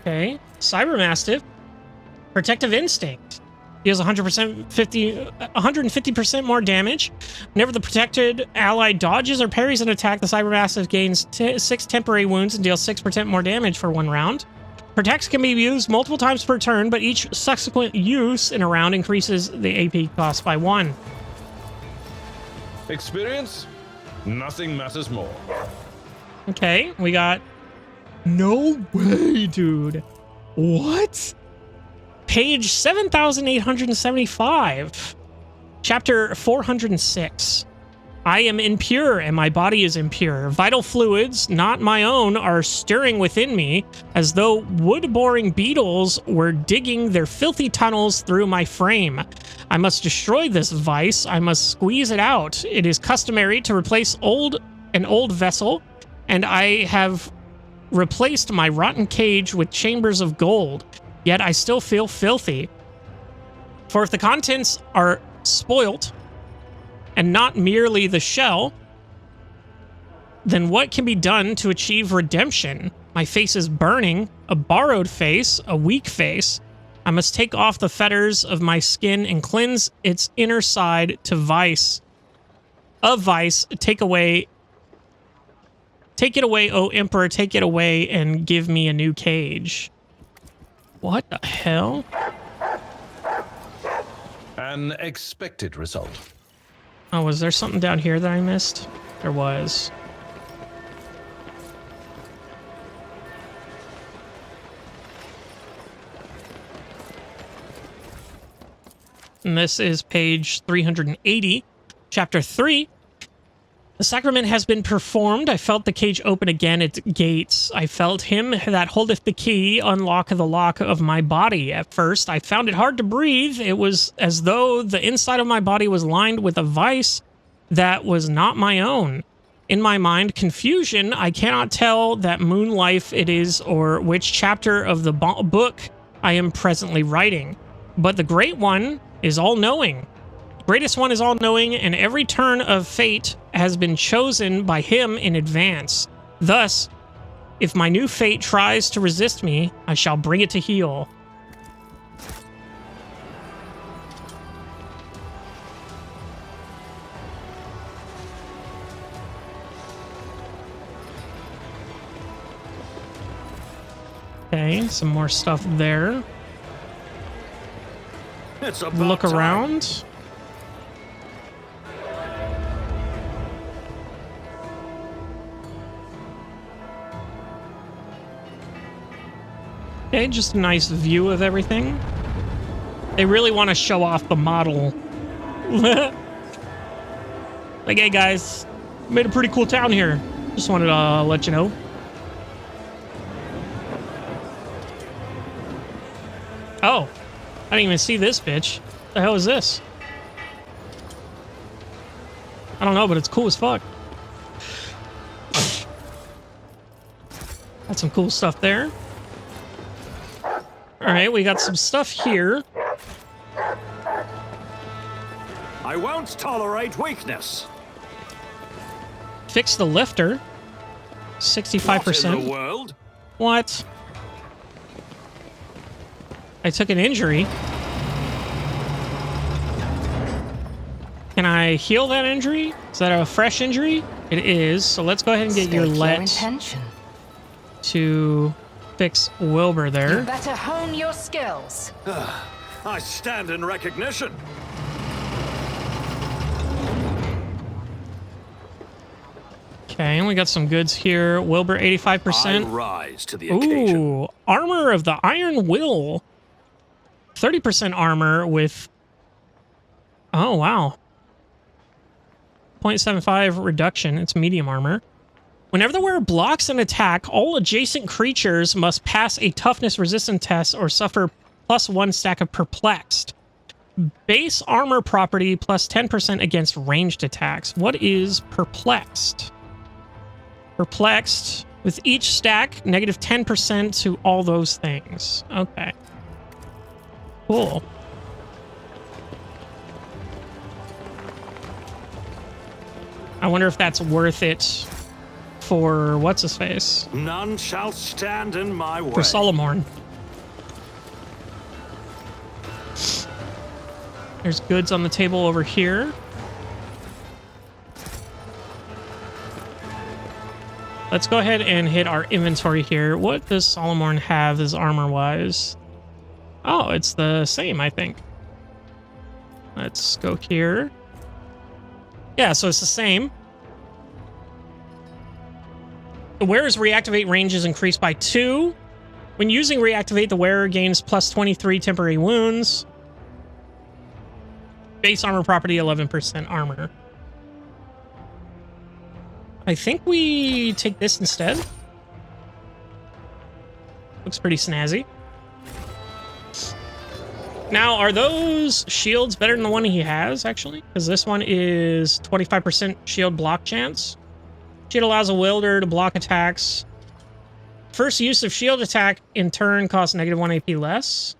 Okay. Cyber Mastiff. Protective Instinct. Deals 150% more damage. Whenever the protected ally dodges or parries an attack, the Cyber Mastiff gains 6 temporary wounds and deals 6% more damage for 1 round. Protects can be used multiple times per turn, but each subsequent use in a round increases the AP cost by 1. Experience? Nothing matters more. Okay, we got... No way, dude. What? Page 7,875. Chapter 406. I am impure and my body is impure. Vital fluids, not my own, are stirring within me as though wood-boring beetles were digging their filthy tunnels through my frame. I must destroy this vice. I must squeeze it out. It is customary to replace an old vessel, and I have replaced my rotten cage with chambers of gold. Yet I still feel filthy. For if the contents are spoilt, and not merely the shell, then what can be done to achieve redemption? My face is burning, a borrowed face, a weak face. I must take off the fetters of my skin and cleanse its inner side to vice. Of vice, take it away, O Emperor, take it away and give me a new cage. What the hell? An expected result. Oh, was there something down here that I missed? There was. And this is page 380, chapter 3. The sacrament has been performed. I felt the cage open again its gates. I felt him that holdeth the key unlock the lock of my body. At first, I found it hard to breathe. It was as though the inside of my body was lined with a vice that was not my own. In my mind, confusion, I cannot tell that moon life it is or which chapter of the book I am presently writing. But the Great One is all-knowing. Greatest One is all-knowing, and every turn of fate has been chosen by him in advance. Thus, if my new fate tries to resist me, I shall bring it to heel. Okay, some more stuff there. It's about Look time. around. Okay, just a nice view of everything. They really want to show off the model. Like, hey guys, made a pretty cool town here. Just wanted to let you know. Oh, I didn't even see this bitch. What the hell is this? I don't know, but it's cool as fuck. Got some cool stuff there. Alright, we got some stuff here. I won't tolerate weakness. Fix the lifter. 65%. What in the world? What? I took an injury. Can I heal that injury? Is that a fresh injury? It is. So let's go ahead and get your intention. To fix Wilbur there. You better hone your skills. I stand in recognition. Okay, we got some goods here. Wilbur, 85%. I rise to the occasion. Ooh, armor of the Iron Will. 30% armor with... Oh, wow. 0.75 reduction. It's medium armor. Whenever the wearer blocks an attack, all adjacent creatures must pass a toughness resistance test or suffer +1 stack of perplexed. Base armor property plus 10% against ranged attacks. What is perplexed? Perplexed. With each stack, negative 10% to all those things. Okay. Cool. I wonder if that's worth it for what's-his-face? None shall stand in my way. For Solomorn. There's goods on the table over here. Let's go ahead and hit our inventory here. What does Solomorn have as armor-wise? Oh, it's the same, I think. Let's go here. Yeah, so it's the same. The wearer's reactivate range is increased by 2. When using reactivate, the wearer gains plus 23 temporary wounds. Base armor property, 11% armor. I think we take this instead. Looks pretty snazzy. Now, are those shields better than the one he has, actually? Because this one is 25% shield block chance. Shield allows a wielder to block attacks. First use of shield attack in turn costs negative 1 AP less.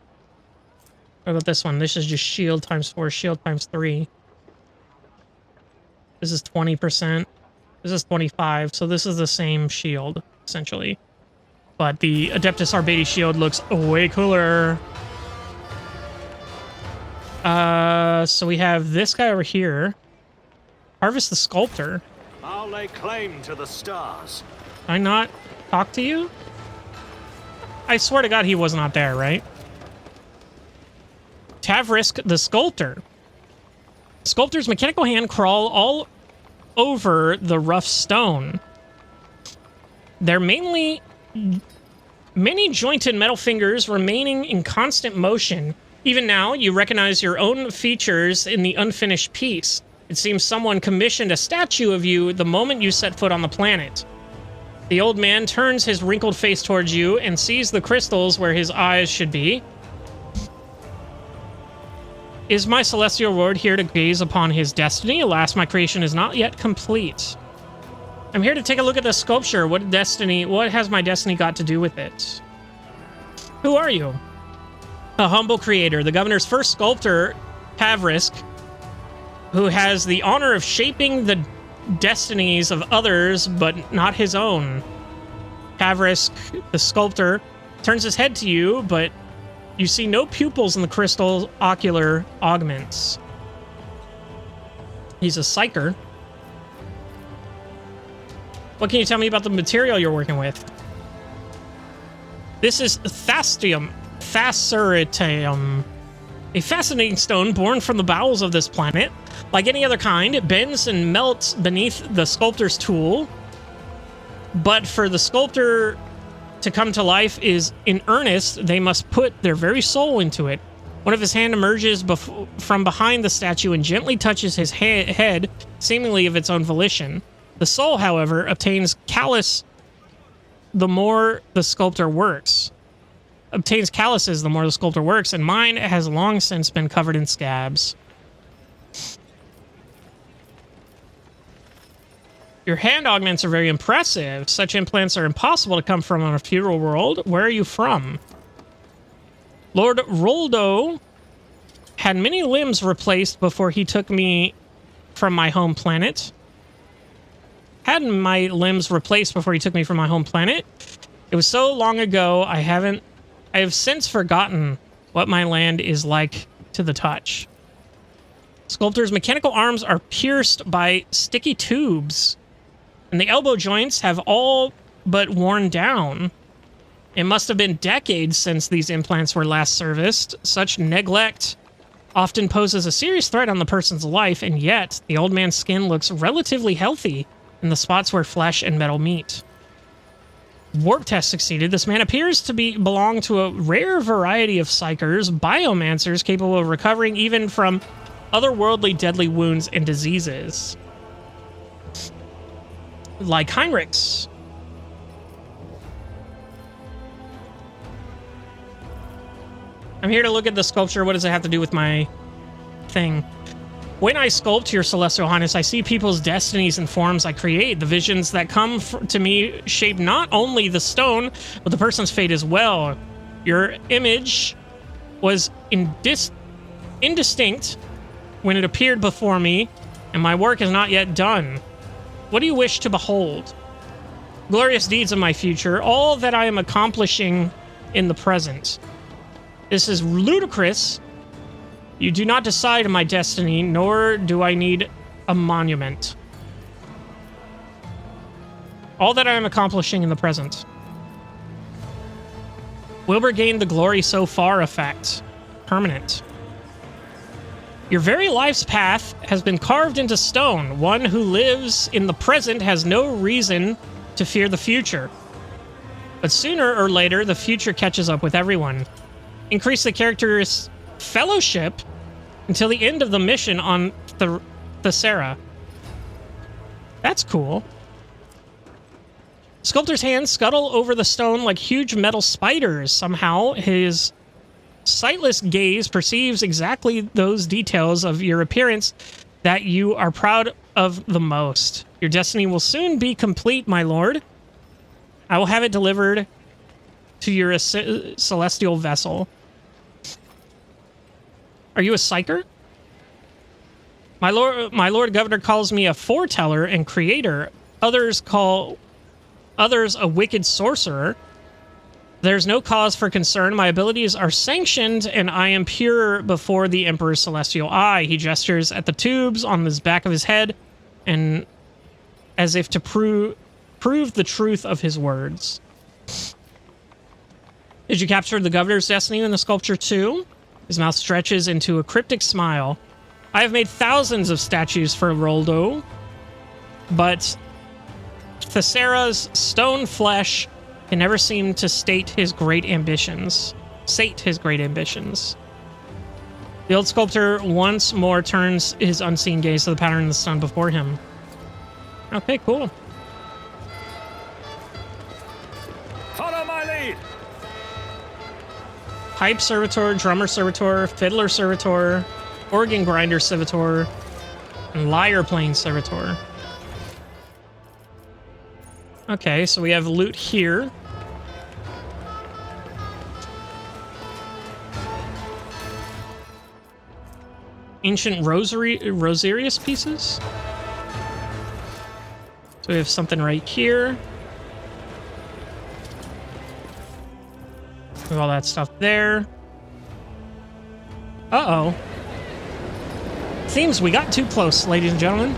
What about this one? This is just shield times 4, shield times 3. This is 20%. This is 25, so this is the same shield, essentially. But the Adeptus Arbate shield looks way cooler. So we have this guy over here. Harvest the Sculptor. I'll lay claim to the stars. Did I not talk to you? I swear to God he was not there, right? Tavrisk the Sculptor. Sculptor's mechanical hand crawl all over the rough stone. They're mainly many jointed metal fingers remaining in constant motion. Even now, you recognize your own features in the unfinished piece. It seems someone commissioned a statue of you the moment you set foot on the planet. The old man turns his wrinkled face towards you and sees the crystals where his eyes should be. Is my celestial lord here to gaze upon his destiny? Alas, my creation is not yet complete. I'm here to take a look at the sculpture. What has my destiny got to do with it? Who are you? A humble creator, the governor's first sculptor, Tavrisk, who has the honor of shaping the destinies of others, but not his own. Tavrisk, the sculptor, turns his head to you, but you see no pupils in the crystal ocular augments. He's a psyker. What can you tell me about the material you're working with? This is Thassera, a fascinating stone born from the bowels of this planet. Like any other kind, it bends and melts beneath the sculptor's tool. But for the sculptor to come to life is in earnest, they must put their very soul into it. One of his hand emerges from behind the statue and gently touches his head, seemingly of its own volition. The soul, however, obtains calluses the more the sculptor works. And mine has long since been covered in scabs. Your hand augments are very impressive. Such implants are impossible to come from on a feudal world. Where are you from? Lord Roldo had many limbs replaced before he took me from my home planet. It was so long ago, I have since forgotten what my land is like to the touch. Sculptor's mechanical arms are pierced by sticky tubes, and the elbow joints have all but worn down. It must have been decades since these implants were last serviced. Such neglect often poses a serious threat on the person's life, and yet the old man's skin looks relatively healthy in the spots where flesh and metal meet. Warp test succeeded. This man appears to belong to a rare variety of psychers, biomancers capable of recovering even from otherworldly deadly wounds and diseases. Like Heinrichs. I'm here to look at the sculpture. What does it have to do with my thing? When I sculpt, Your Celestial Highness, I see people's destinies and forms I create. The visions that come to me shape not only the stone, but the person's fate as well. Your image was indistinct when it appeared before me, and my work is not yet done. What do you wish to behold? Glorious deeds of my future, all that I am accomplishing in the present. This is ludicrous. You do not decide my destiny, nor do I need a monument. All that I am accomplishing in the present. Wilbur gained the glory so far effect. Permanent. Your very life's path has been carved into stone. One who lives in the present has no reason to fear the future. But sooner or later, the future catches up with everyone. Increase the character's fellowship until the end of the mission on Thassera. That's cool. Sculptor's hands scuttle over the stone like huge metal spiders. Somehow, his sightless gaze perceives exactly those details of your appearance that you are proud of the most. Your destiny will soon be complete, my lord. I will have it delivered to your celestial vessel. Are you a psyker? My lord governor calls me a foreteller and creator. Others call others a wicked sorcerer. There's no cause for concern. My abilities are sanctioned, and I am pure before the Emperor's celestial eye. He gestures at the tubes on the back of his head, and as if to prove the truth of his words. Did you capture the governor's destiny in the sculpture too? His mouth stretches into a cryptic smile. I have made thousands of statues for Roldo, but Thassera's stone flesh can never seem to sate his great ambitions. The old sculptor once more turns his unseen gaze to the pattern in the stone before him. Okay, cool. Follow my lead. Pipe servitor, drummer servitor, fiddler servitor, organ grinder servitor, and lyre playing servitor. Okay, so we have loot here. Ancient rosarius pieces. So we have something right here. With all that stuff there. Uh-oh. Seems we got too close, ladies and gentlemen.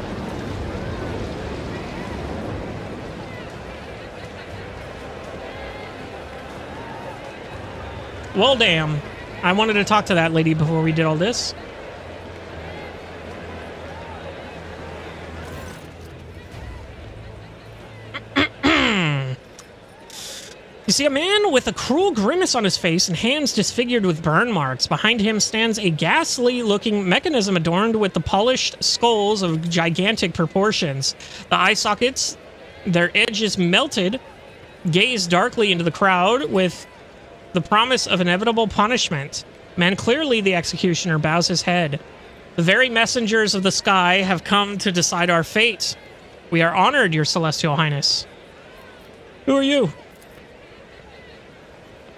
Well, damn. I wanted to talk to that lady before we did all this. You see a man with a cruel grimace on his face and hands disfigured with burn marks. Behind him stands a ghastly-looking mechanism adorned with the polished skulls of gigantic proportions. The eye sockets, their edges melted, gaze darkly into the crowd with the promise of inevitable punishment. Man, clearly the executioner bows his head. The very messengers of the sky have come to decide our fate. We are honored, Your Celestial Highness. Who are you?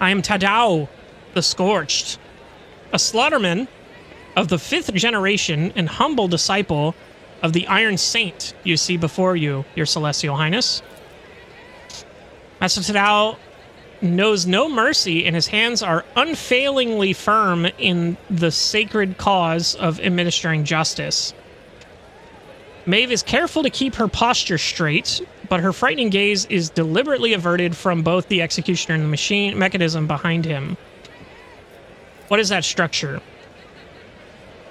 I am Tadao, the Scorched, a slaughterman of the 5th generation and humble disciple of the Iron Saint you see before you, Your Celestial Highness. Master Tadao knows no mercy, and his hands are unfailingly firm in the sacred cause of administering justice. Maeve is careful to keep her posture straight, but her frightening gaze is deliberately averted from both the executioner and the machine mechanism behind him. What is that structure?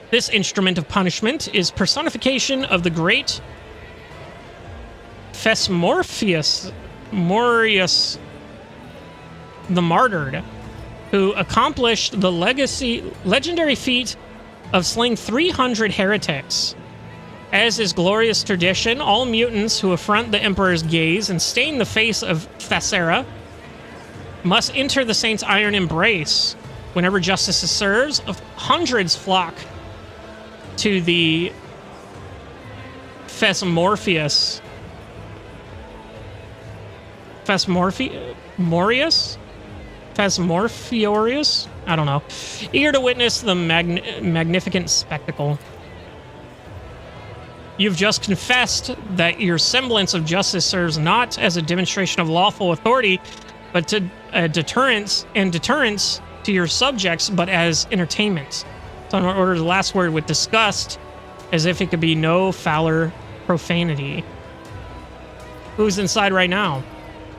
This instrument of punishment is personification of the great Thesmorpheus Morius the Martyred, who accomplished the legendary feat of slaying 300 heretics. As is glorious tradition, all mutants who affront the Emperor's gaze and stain the face of Thassera must enter the Saint's iron embrace. Whenever justice is served, hundreds flock to the Thesmorpheus. Morius? Thesmorpheorius? I don't know. Eager to witness the magnificent spectacle. You've just confessed that your semblance of justice serves not as a demonstration of lawful authority, but to deterrence to your subjects, but as entertainment. So I'm going to order the last word with disgust, as if it could be no fouler profanity. Who's inside right now?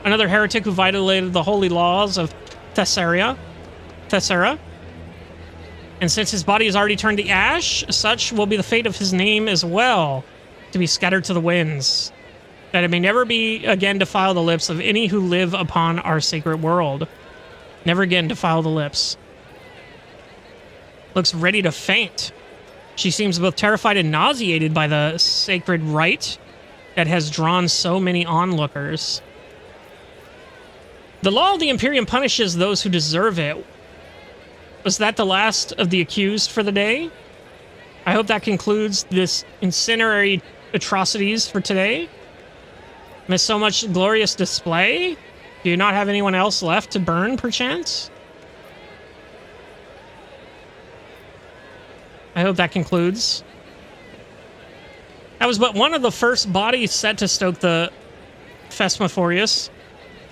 Another heretic who violated the holy laws of Thassera. And since his body has already turned to ash, such will be the fate of his name as well, to be scattered to the winds, that it may never be again defile the lips of any who live upon our sacred world. Never again defile the lips. Looks ready to faint. She seems both terrified and nauseated by the sacred rite that has drawn so many onlookers. The law of the Imperium punishes those who deserve it. Was that the last of the accused for the day? I hope that concludes this incendiary atrocities for today. Amidst so much glorious display, do you not have anyone else left to burn, perchance? I hope that concludes. That was but one of the first bodies set to stoke the Thesmorpheus.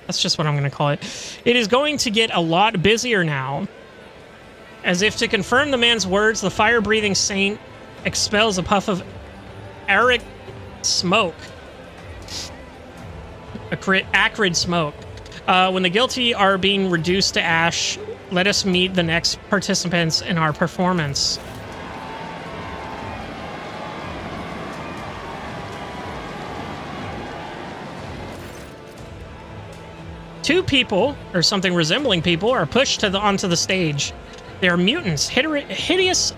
That's just what I'm going to call it. It is going to get a lot busier now. As if to confirm the man's words, the fire-breathing saint expels a puff of acrid smoke. Acrid smoke. When the guilty are being reduced to ash, let us meet the next participants in our performance. Two people, or something resembling people, are pushed onto the stage. They are mutants, hideous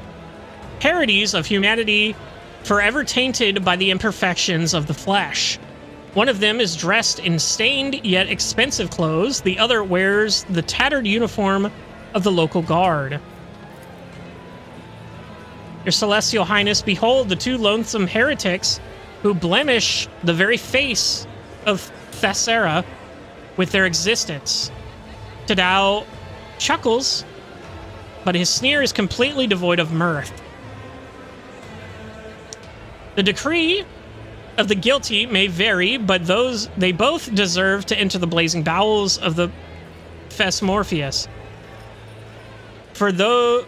parodies of humanity, forever tainted by the imperfections of the flesh. One of them is dressed in stained yet expensive clothes. The other wears the tattered uniform of the local guard. Your Celestial Highness, behold the two loathsome heretics who blemish the very face of Thassera with their existence. Tadao chuckles, but his sneer is completely devoid of mirth. The decree of the guilty may vary, but they both deserve to enter the blazing bowels of the Thesmorpheus. For the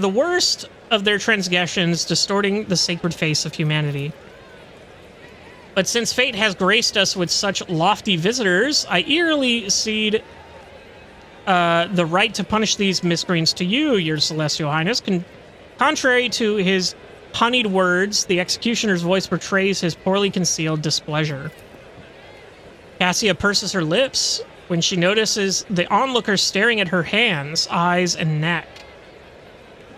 worst of their transgressions, distorting the sacred face of humanity. But since fate has graced us with such lofty visitors, I eagerly cede the right to punish these miscreants to you, your Celestial Highness. Contrary to his honeyed words, the executioner's voice portrays his poorly concealed displeasure. Cassia purses her lips when she notices the onlookers staring at her hands, eyes, and neck.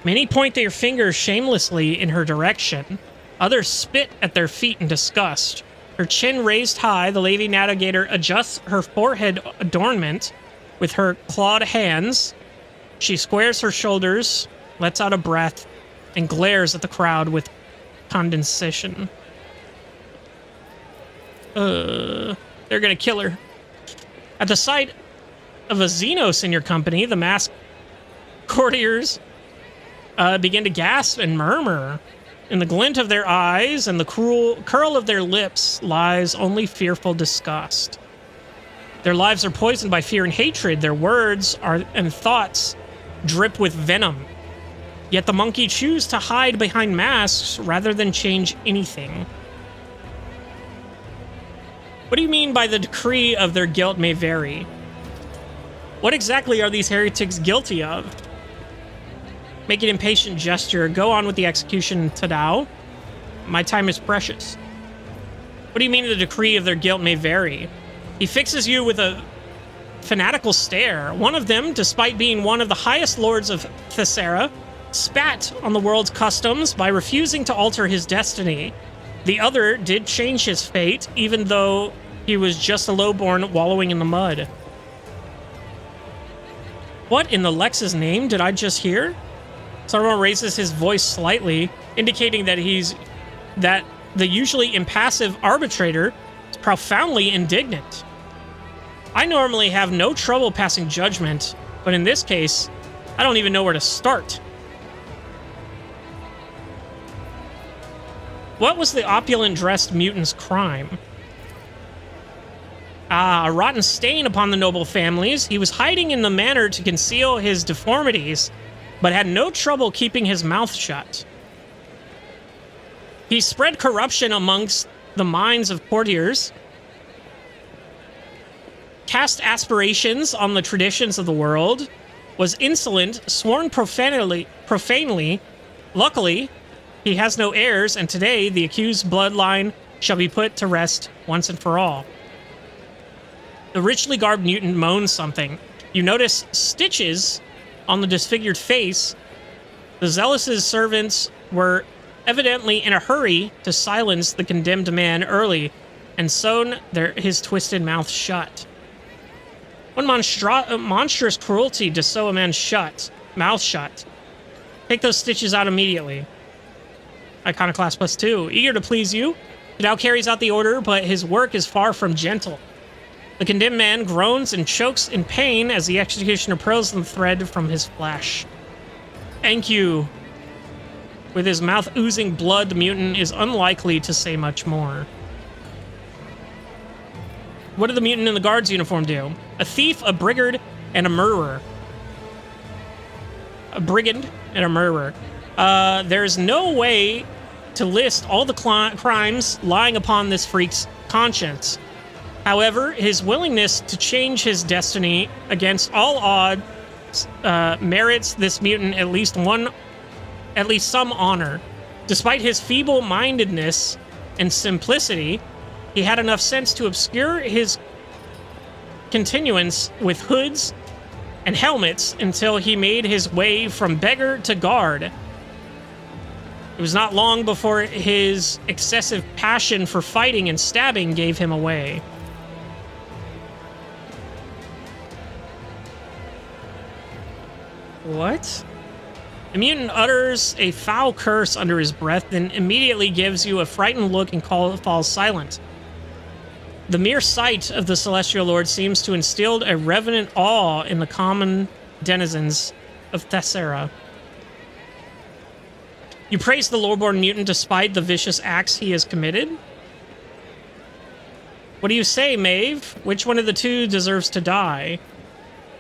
Many point their fingers shamelessly in her direction. Others spit at their feet in disgust. Her chin raised high, the Lady Navigator adjusts her forehead adornment with her clawed hands. She squares her shoulders, lets out a breath, and glares at the crowd with condescension. They're gonna kill her. At the sight of a Xenos in your company, the masked courtiers begin to gasp and murmur. In the glint of their eyes and the cruel curl of their lips lies only fearful disgust. Their lives are poisoned by fear and hatred. Their words and thoughts drip with venom. Yet the monkey choose to hide behind masks rather than change anything. What do you mean by the decree of their guilt may vary? What exactly are these heretics guilty of? Make an impatient gesture. Go on with the execution, Tadao. My time is precious. What do you mean the decree of their guilt may vary? He fixes you with a fanatical stare. One of them, despite being one of the highest lords of Thassera, spat on the world's customs by refusing to alter his destiny. The other did change his fate, even though he was just a lowborn wallowing in the mud. What in the Lex's name did I just hear? Saruman raises his voice slightly, indicating that the usually impassive arbitrator is profoundly indignant. I normally have no trouble passing judgment, but in this case, I don't even know where to start. What was the opulent-dressed mutant's crime? A rotten stain upon the noble families. He was hiding in the manor to conceal his deformities, but had no trouble keeping his mouth shut. He spread corruption amongst the minds of courtiers, cast aspirations on the traditions of the world, was insolent, sworn profanely. Luckily, he has no heirs, and today the accused bloodline shall be put to rest once and for all. The richly garbed mutant moans something. You notice stitches on the disfigured face. The zealous' servants were evidently in a hurry to silence the condemned man early and sewn his twisted mouth shut. What monstrous cruelty to sew a man's mouth shut. Take those stitches out immediately. Iconoclast +2. Eager to please you, he now carries out the order, but his work is far from gentle. The condemned man groans and chokes in pain as the executioner pulls the thread from his flesh. Thank you. With his mouth oozing blood, the mutant is unlikely to say much more. What did the mutant in the guard's uniform do? A thief, a brigand, and a murderer. A brigand and a murderer. There's no way to list all the crimes lying upon this freak's conscience. However, his willingness to change his destiny against all odds merits this mutant at least some honor. Despite his feeble-mindedness and simplicity, he had enough sense to obscure his continuance with hoods and helmets until he made his way from beggar to guard. It was not long before his excessive passion for fighting and stabbing gave him away. What? The mutant utters a foul curse under his breath, then immediately gives you a frightened look and falls silent. The mere sight of the Celestial Lord seems to instill a reverent awe in the common denizens of Thassera. You praise the lowborn mutant despite the vicious acts he has committed? What do you say, Maeve? Which one of the two deserves to die?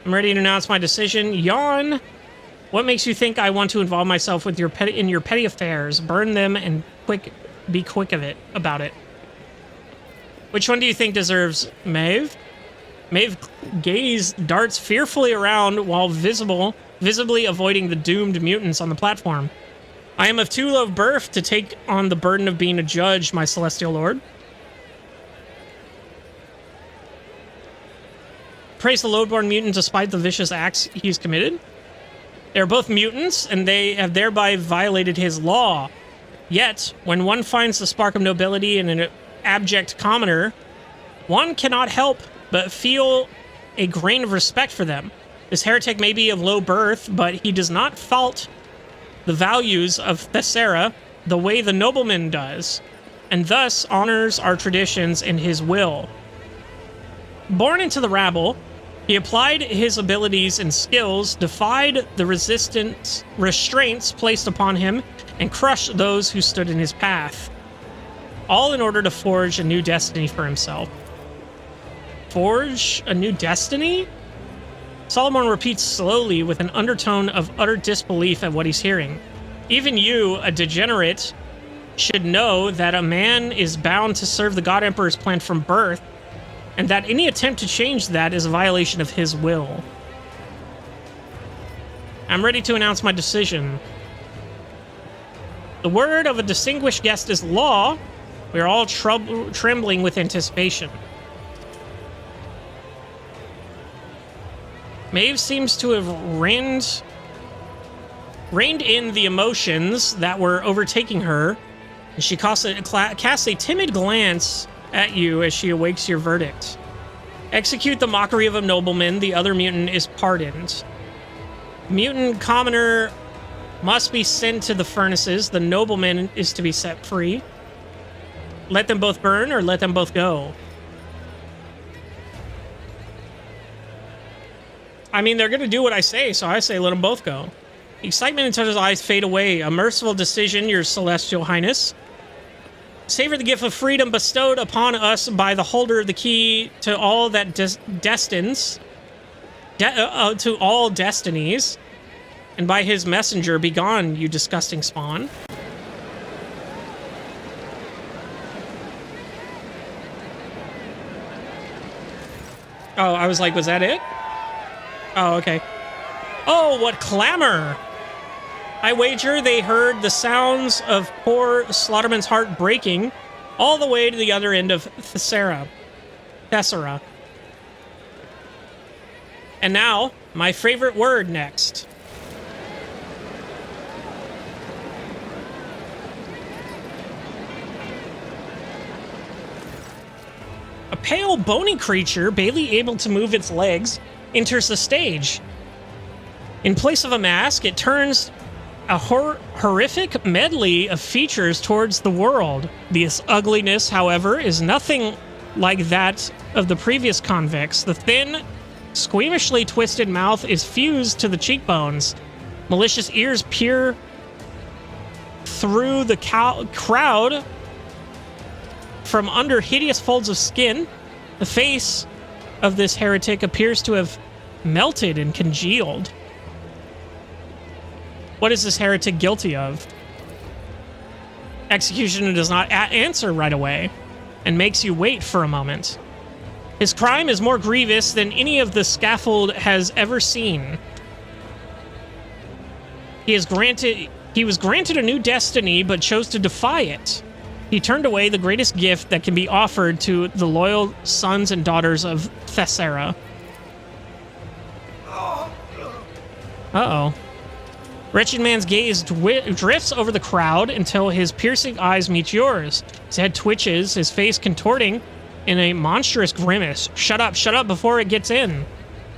I'm ready to announce my decision. Yawn! What makes you think I want to involve myself with your petty affairs? Burn them and be quick about it. Which one do you think deserves Maeve? Maeve darts fearfully around while visibly avoiding the doomed mutants on the platform. I am of too low birth to take on the burden of being a judge, my celestial lord. Praise the lowborn mutant despite the vicious acts he's committed. They are both mutants, and they have thereby violated his law. Yet, when one finds the spark of nobility in an abject commoner, one cannot help but feel a grain of respect for them. This heretic may be of low birth, but he does not fault the values of Thassera the way the nobleman does, and thus honors our traditions in his will. Born into the rabble, he applied his abilities and skills, defied the restraints placed upon him, and crushed those who stood in his path, all in order to forge a new destiny for himself. forge a new destiny? Solomon repeats slowly with an undertone of utter disbelief at what he's hearing. Even you, a degenerate, should know that a man is bound to serve the God Emperor's plan from birth, and that any attempt to change that is a violation of his will. I'm ready to announce my decision. The word of a distinguished guest is law. We are all trembling with anticipation. Maeve seems to have reined in the emotions that were overtaking her, and she casts a timid glance at you as she awaits your verdict. Execute the mockery of a nobleman. The other mutant is pardoned. Mutant commoner must be sent to the furnaces. The nobleman is to be set free. Let them both burn or let them both go. I mean, they're going to do what I say, so I say let them both go. Excitement in Tutta's eyes fade away. A merciful decision, your celestial highness. Savor the gift of freedom bestowed upon us by the holder of the key to all that destines, to all destinies, and by his messenger. Be gone, you disgusting spawn. Oh, I was like, was that it? Oh, okay. Oh, what clamor! I wager they heard the sounds of poor Slaughterman's heart breaking all the way to the other end of Thassera. And now, my favorite word next. A pale, bony creature, barely able to move its legs, enters the stage. In place of a mask, it turns a horrific medley of features towards the world. This ugliness, however, is nothing like that of the previous convicts. The thin, squeamishly twisted mouth is fused to the cheekbones. Malicious ears peer through the crowd from under hideous folds of skin. The face of this heretic appears to have melted and congealed. What is this heretic guilty of? Executioner does not answer right away and makes you wait for a moment. His crime is more grievous than any of the scaffold has ever seen. He was granted a new destiny, but chose to defy it. He turned away the greatest gift that can be offered to the loyal sons and daughters of Thassera. Uh-oh. Wretched man's gaze drifts over the crowd until his piercing eyes meet yours. His head twitches, his face contorting in a monstrous grimace. Shut up before it gets in.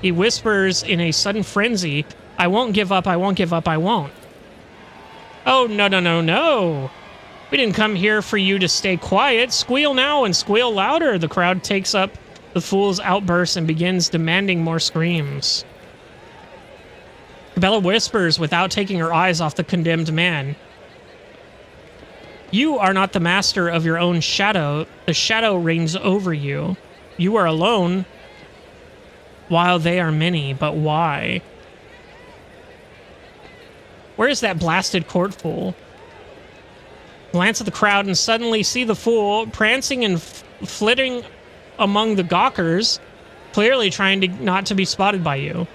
He whispers in a sudden frenzy, I won't give up, I won't give up, I won't. Oh, no. We didn't come here for you to stay quiet. Squeal now and squeal louder. The crowd takes up the fool's outburst and begins demanding more screams. Cabela whispers without taking her eyes off the condemned man. You are not the master of your own shadow. The shadow reigns over you. You are alone, while they are many. But why? Where is that blasted court fool? Glance at the crowd and suddenly see the fool prancing and flitting among the gawkers, clearly trying to not to be spotted by you.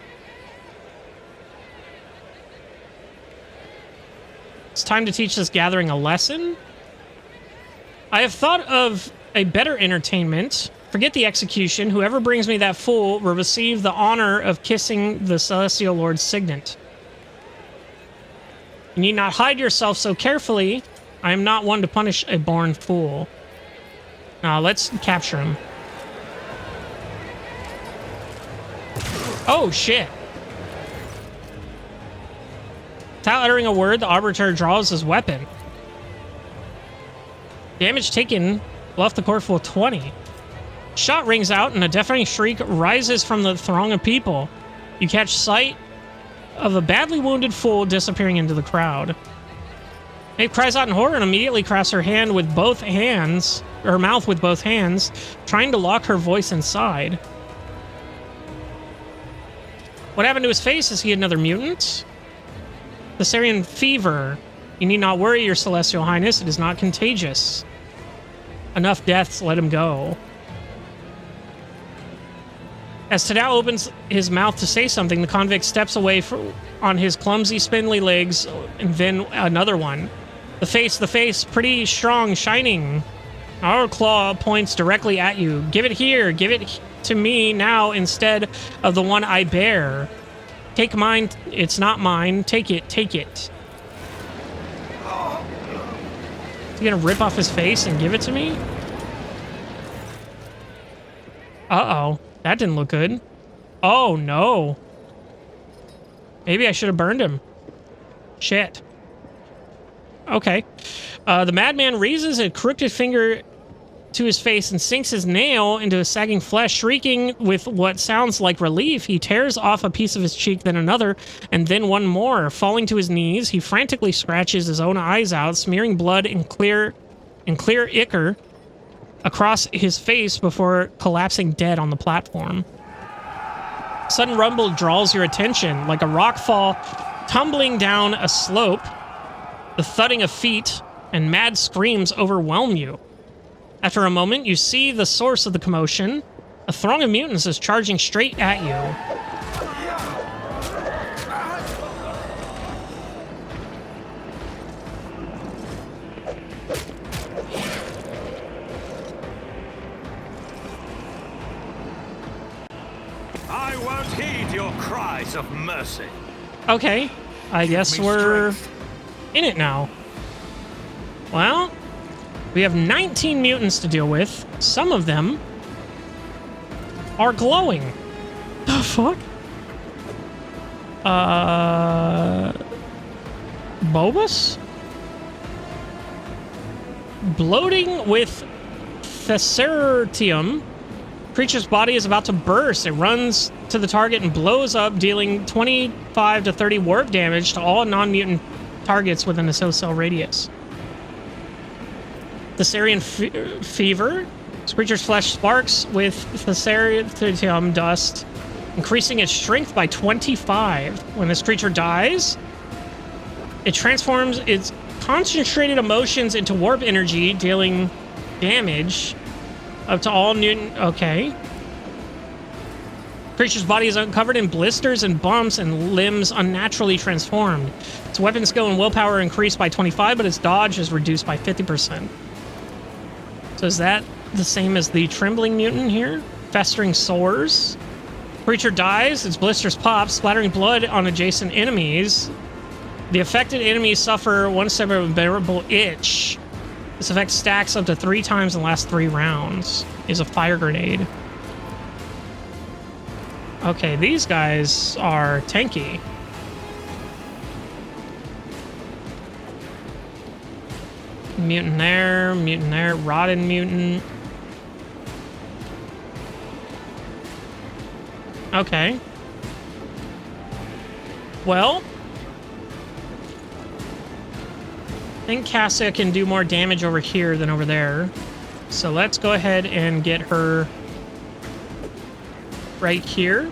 It's time to teach this gathering a lesson. I have thought of a better entertainment. Forget the execution. Whoever brings me that fool will receive the honor of kissing the Celestial Lord's signet. You need not hide yourself so carefully. I am not one to punish a born fool. Now, let's capture him. Oh, shit. Without uttering a word, the Arbiter draws his weapon. Damage taken left the court full 20. Shot rings out and a deafening shriek rises from the throng of people. You catch sight of a badly wounded fool disappearing into the crowd. Maeve cries out in horror and immediately crafts her hand with both hands, or her mouth with both hands, trying to lock her voice inside. What happened to his face? Is he another mutant? Thasserian fever. You need not worry, your celestial highness. It is not contagious. Enough deaths, let him go. As Tadao opens his mouth to say something, the convict steps away on his clumsy, spindly legs, and then another one. The face, pretty strong, shining. Our claw points directly at you. Give it here. Give it to me now instead of the one I bear. Take mine. It's not mine. Take it. Take it. Is he gonna rip off his face and give it to me? Uh-oh. That didn't look good. Oh, no. Maybe I should have burned him. Shit. Okay. The madman raises a crooked finger to his face and sinks his nail into his sagging flesh, shrieking with what sounds like relief. He tears off a piece of his cheek, then another, and then one more. Falling to his knees, he frantically scratches his own eyes out, smearing blood and clear ichor across his face before collapsing dead on the platform. Sudden rumble draws your attention, like a rock fall tumbling down a slope. The thudding of feet and mad screams overwhelm you. After a moment, you see the source of the commotion. A throng of mutants is charging straight at you. I won't heed your cries of mercy. Okay, I guess we're in it now. Well, we have 19 mutants to deal with. Some of them are glowing. The fuck? Bulbous? Bloating with Thassera. Creature's body is about to burst. It runs to the target and blows up, dealing 25 to 30 warp damage to all non-mutant targets within a cell radius. Thasserian fever. This creature's flesh sparks with Thassera dust, increasing its strength by 25. When this creature dies, it transforms its concentrated emotions into warp energy, dealing damage up to all mutant. Okay. Creature's body is uncovered in blisters and bumps and limbs unnaturally transformed. Its weapon skill and willpower increased by 25, but its dodge is reduced by 50%. So is that the same as the trembling mutant here? Festering sores. Creature dies, its blisters pop, splattering blood on adjacent enemies. The affected enemies suffer one step of unbearable itch. This effect stacks up to 3 times in the last 3 rounds. Is a fire grenade. Okay, these guys are tanky. Mutant there, rotten mutant. Okay. Well, I think Cassia can do more damage over here than over there. So let's go ahead and get her right here.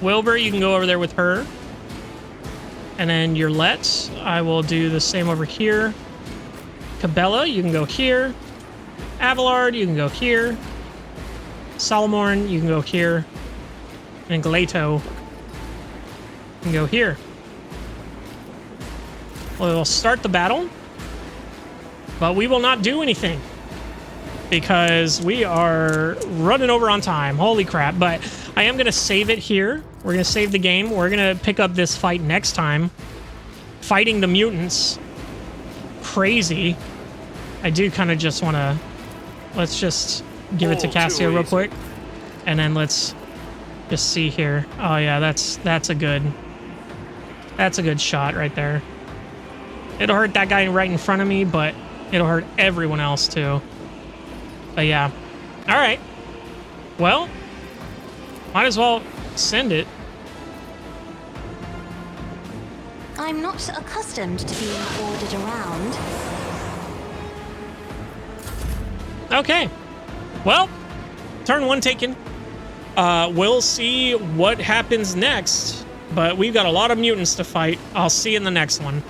Wilbur, you can go over there with her. And then your Let's, I will do the same over here. Cabela, you can go here. Avalard, you can go here. Salomorn, you can go here. And Galato, you can go here. We'll start the battle, but we will not do anything because we are running over on time. Holy crap. But I am going to save it here. We're going to save the game. We're going to pick up this fight next time. Fighting the mutants. Crazy. I do kind of just want to... Let's just give it to Cassia real quick. And then let's just see here. Oh yeah, that's a good shot right there. It'll hurt that guy right in front of me, but it'll hurt everyone else too. But yeah. All right. Well, might as well send it. I I'm not accustomed to being ordered around. Okay. Well, turn 1 taken. We'll see what happens next, but we've got a lot of mutants to fight. I'll see you in the next one.